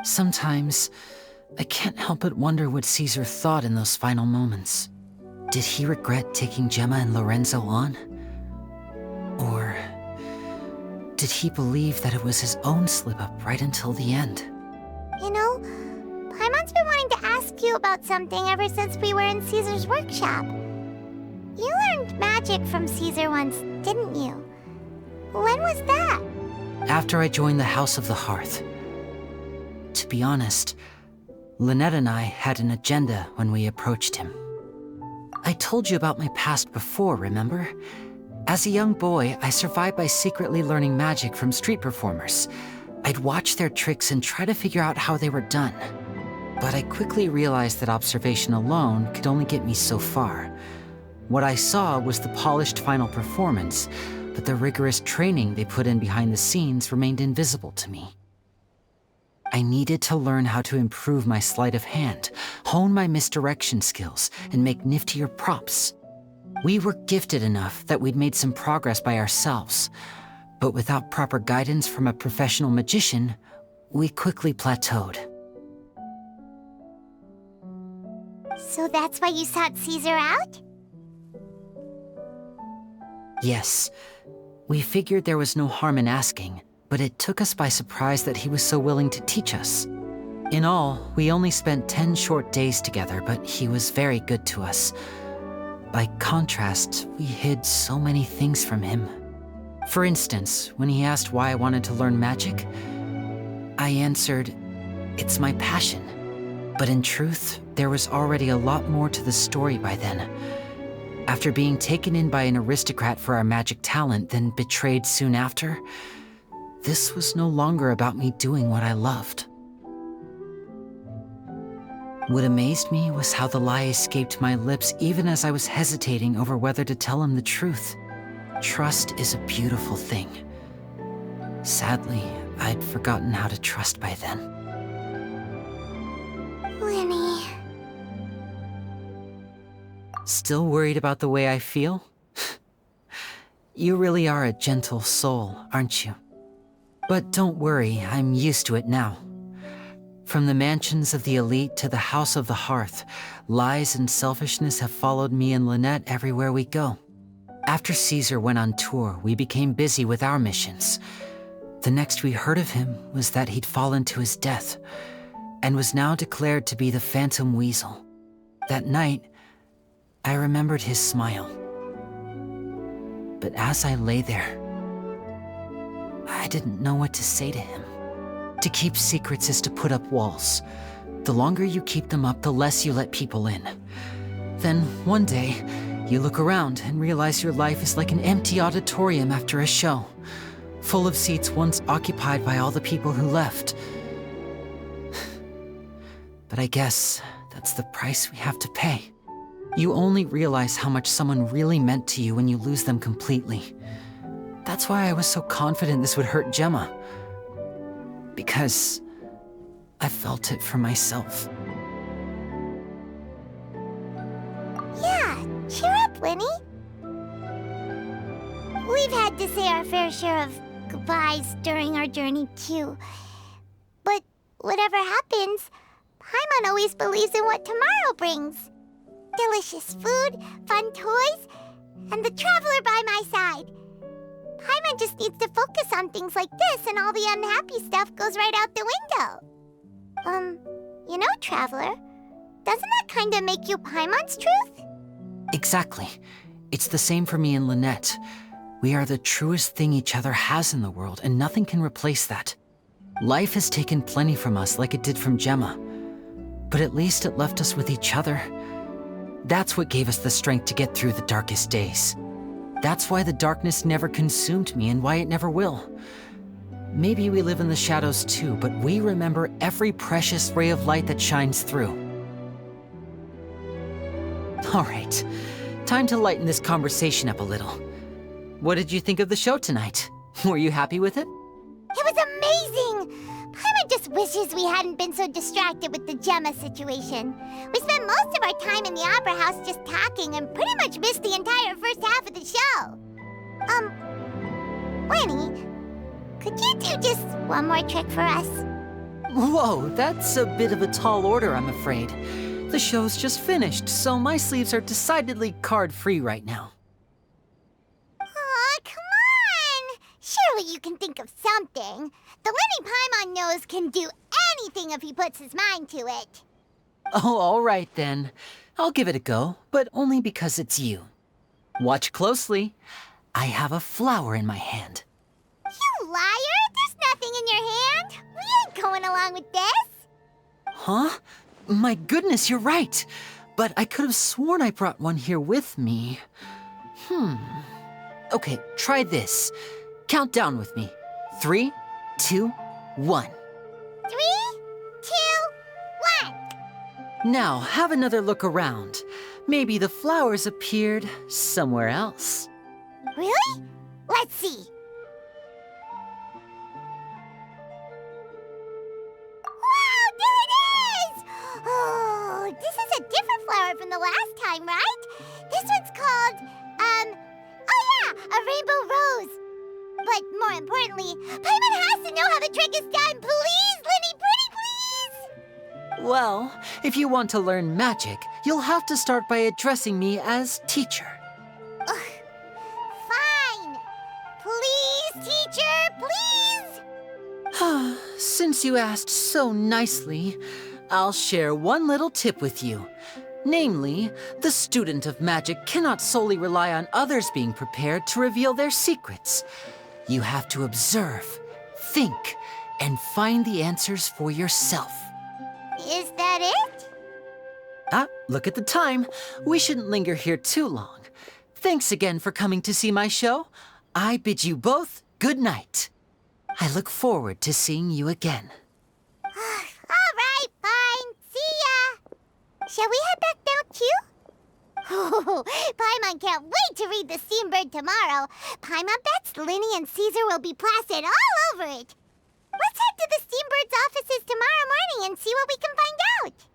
Sometimes, I can't help but wonder what Caesar thought in those final moments. Did he regret taking Gemma and Lorenzo on? Or did he believe that it was his own slip-up right until the end? You know, Paimon's been wanting to ask you about something ever since we were in Caesar's workshop. You learned magic from Caesar once, didn't you? When was that? After I joined the House of the Hearth. To be honest, Lynette and I had an agenda when we approached him. I told you about my past before, remember? As a young boy, I survived by secretly learning magic from street performers. I'd watch their tricks and try to figure out how they were done. But I quickly realized that observation alone could only get me so far. What I saw was the polished final performance, but the rigorous training they put in behind the scenes remained invisible to me. I needed to learn how to improve my sleight of hand, hone my misdirection skills, and make niftier props. We were gifted enough that we'd made some progress by ourselves, but without proper guidance from a professional magician, we quickly plateaued. So that's why you sought Caesar out? Yes. We figured there was no harm in asking, but it took us by surprise that he was so willing to teach us. In all, we only spent 10 short days together, but he was very good to us. By contrast, we hid so many things from him. For instance, when he asked why I wanted to learn magic, I answered, "It's my passion." But in truth, there was already a lot more to the story by then. After being taken in by an aristocrat for our magic talent, then betrayed soon after, this was no longer about me doing what I loved. What amazed me was how the lie escaped my lips even as I was hesitating over whether to tell him the truth. Trust is a beautiful thing. Sadly, I'd forgotten how to trust by then. Lynni. Still worried about the way I feel? You really are a gentle soul, aren't you? But don't worry, I'm used to it now. From the mansions of the elite to the House of the Hearth, lies and selfishness have followed me and Lynette everywhere we go. After Caesar went on tour, we became busy with our missions. The next we heard of him was that he'd fallen to his death, and was now declared to be the Phantom Weasel. That night, I remembered his smile. But as I lay there, I didn't know what to say to him. To keep secrets is to put up walls. The longer you keep them up, the less you let people in. Then, one day, you look around and realize your life is like an empty auditorium after a show, full of seats once occupied by all the people who left. But I guess that's the price we have to pay. You only realize how much someone really meant to you when you lose them completely. That's why I was so confident this would hurt Gemma. Because I felt it for myself. Yeah, cheer up, Lynni. We've had to say our fair share of goodbyes during our journey, too. But whatever happens, Paimon always believes in what tomorrow brings. Delicious food, fun toys, and the traveler by my side. Paimon just needs to focus on things like this, and all the unhappy stuff goes right out the window. You know, Traveler, doesn't that kinda make you Paimon's truth? Exactly. It's the same for me and Lynette. We are the truest thing each other has in the world, and nothing can replace that. Life has taken plenty from us, like it did from Gemma. But at least it left us with each other. That's what gave us the strength to get through the darkest days. That's why the darkness never consumed me and why it never will. Maybe we live in the shadows too, but we remember every precious ray of light that shines through. All right, time to lighten this conversation up a little. What did you think of the show tonight? Were you happy with it? It was amazing! Paimon just wishes we hadn't been so distracted with the Gemma situation. We spent most of our time in the Opera House just talking and pretty much missed the entire first half of the show. Lynni, could you do just one more trick for us? Whoa, that's a bit of a tall order, I'm afraid. The show's just finished, so my sleeves are decidedly card-free right now. Aw, come on! Surely you can think of something. The Lynni Paimon knows can do anything if he puts his mind to it. Oh, all right then. I'll give it a go, but only because it's you. Watch closely. I have a flower in my hand. You liar! There's nothing in your hand! We ain't going along with this! Huh? My goodness, you're right. But I could have sworn I brought one here with me. Okay, try this. Count down with me. 3, 2, 1. 3, 2, 1. Now, have another look around. Maybe the flowers appeared somewhere else. Really? Let's see. Wow, there it is! Oh, this is a different flower from the last time, right? This one's called, oh yeah, a rainbow rose. But more importantly, Paimon has to know how the trick is done. Please, Linny, pretty please! Well, if you want to learn magic, you'll have to start by addressing me as teacher. Fine. Please, teacher, please! Since you asked so nicely, I'll share one little tip with you. Namely, the student of magic cannot solely rely on others being prepared to reveal their secrets. You have to observe, think, and find the answers for yourself. Is that it? Look at the time. We shouldn't linger here too long. Thanks again for coming to see my show. I bid you both good night. I look forward to seeing you again. All right, fine. See ya. Shall we head back now, too? Oh, Paimon can't wait to read The Steambird tomorrow. Paimon bets Linny and Caesar will be plastered all over it. Let's head to the Steambird's offices tomorrow morning and see what we can find out.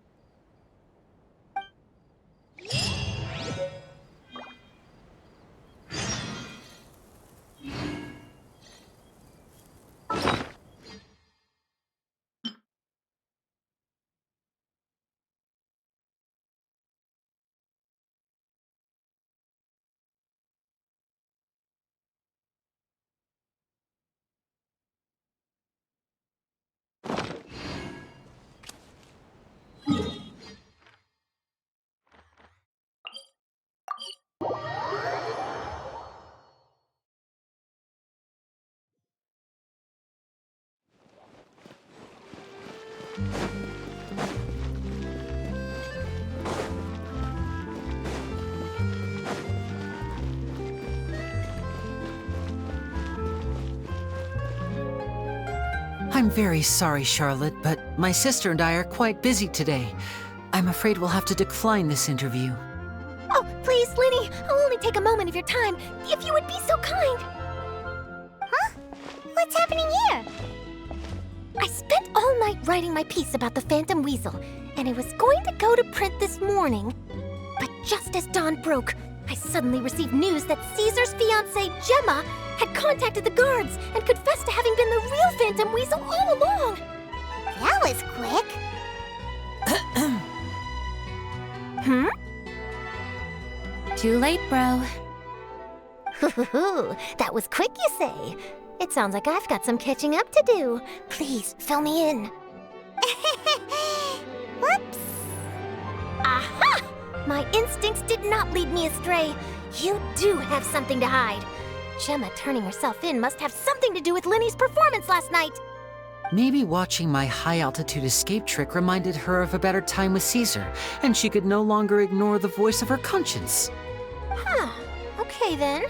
I'm very sorry, Charlotte, but my sister and I are quite busy today. I'm afraid we'll have to decline this interview. Oh, please, Linny, I'll only take a moment of your time, if you would be so kind. Huh? What's happening here? I spent all night writing my piece about the Phantom Weasel, and it was going to go to print this morning. But just as dawn broke, I suddenly received news that Caesar's fiancée, Gemma, had contacted the guards and confessed to having been the real Phantom Weasel all along. That was quick. Too late, bro. That was quick, you say? It sounds like I've got some catching up to do. Please, fill me in. Whoops. Aha! My instincts did not lead me astray. You do have something to hide. Gemma turning herself in must have something to do with Linny's performance last night. Maybe watching my high-altitude escape trick reminded her of a better time with Caesar, and she could no longer ignore the voice of her conscience. Okay then.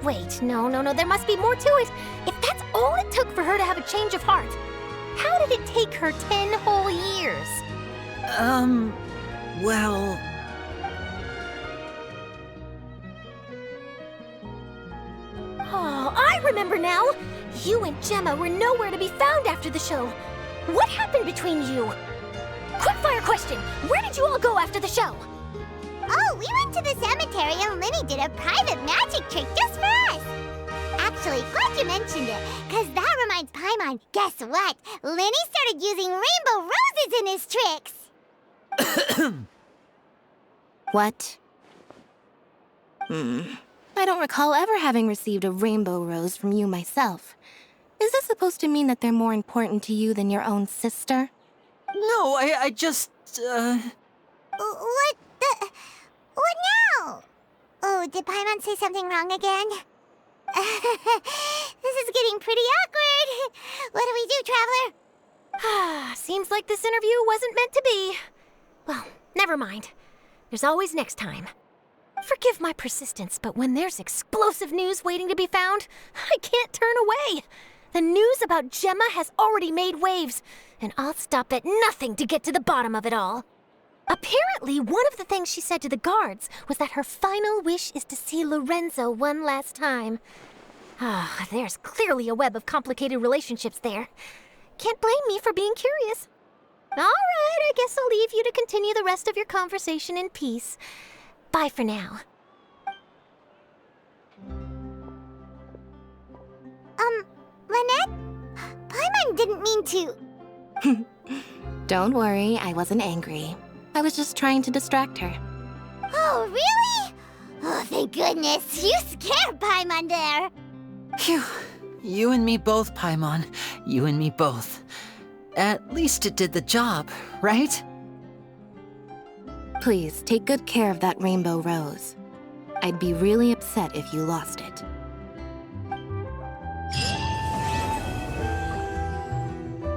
Wait, no, there must be more to it. If that's all it took for her to have a change of heart, how did it take her 10 whole years? Well... Oh, I remember now! You and Gemma were nowhere to be found after the show. What happened between you? Quickfire question! Where did you all go after the show? Oh, we went to the cemetery and Linny did a private magic trick just for us. Actually, glad you mentioned it, because that reminds Paimon, guess what? Linny started using rainbow roses in his tricks. What? I don't recall ever having received a rainbow rose from you myself. Is this supposed to mean that they're more important to you than your own sister? No, I just, What the... What now? Oh, did Paimon say something wrong again? This is getting pretty awkward. What do we do, Traveler? Seems like this interview wasn't meant to be. Well, never mind. There's always next time. Forgive my persistence, but when there's explosive news waiting to be found, I can't turn away. The news about Gemma has already made waves, and I'll stop at nothing to get to the bottom of it all. Apparently, one of the things she said to the guards was that her final wish is to see Lorenzo one last time. There's clearly a web of complicated relationships there. Can't blame me for being curious. All right, I guess I'll leave you to continue the rest of your conversation in peace. Bye for now. Lynette? Paimon didn't mean to... Don't worry, I wasn't angry. I was just trying to distract her. Oh, really? Oh, thank goodness. You scared Paimon there. Phew. You and me both, Paimon. You and me both. At least it did the job, right? Please, take good care of that rainbow rose. I'd be really upset if you lost it.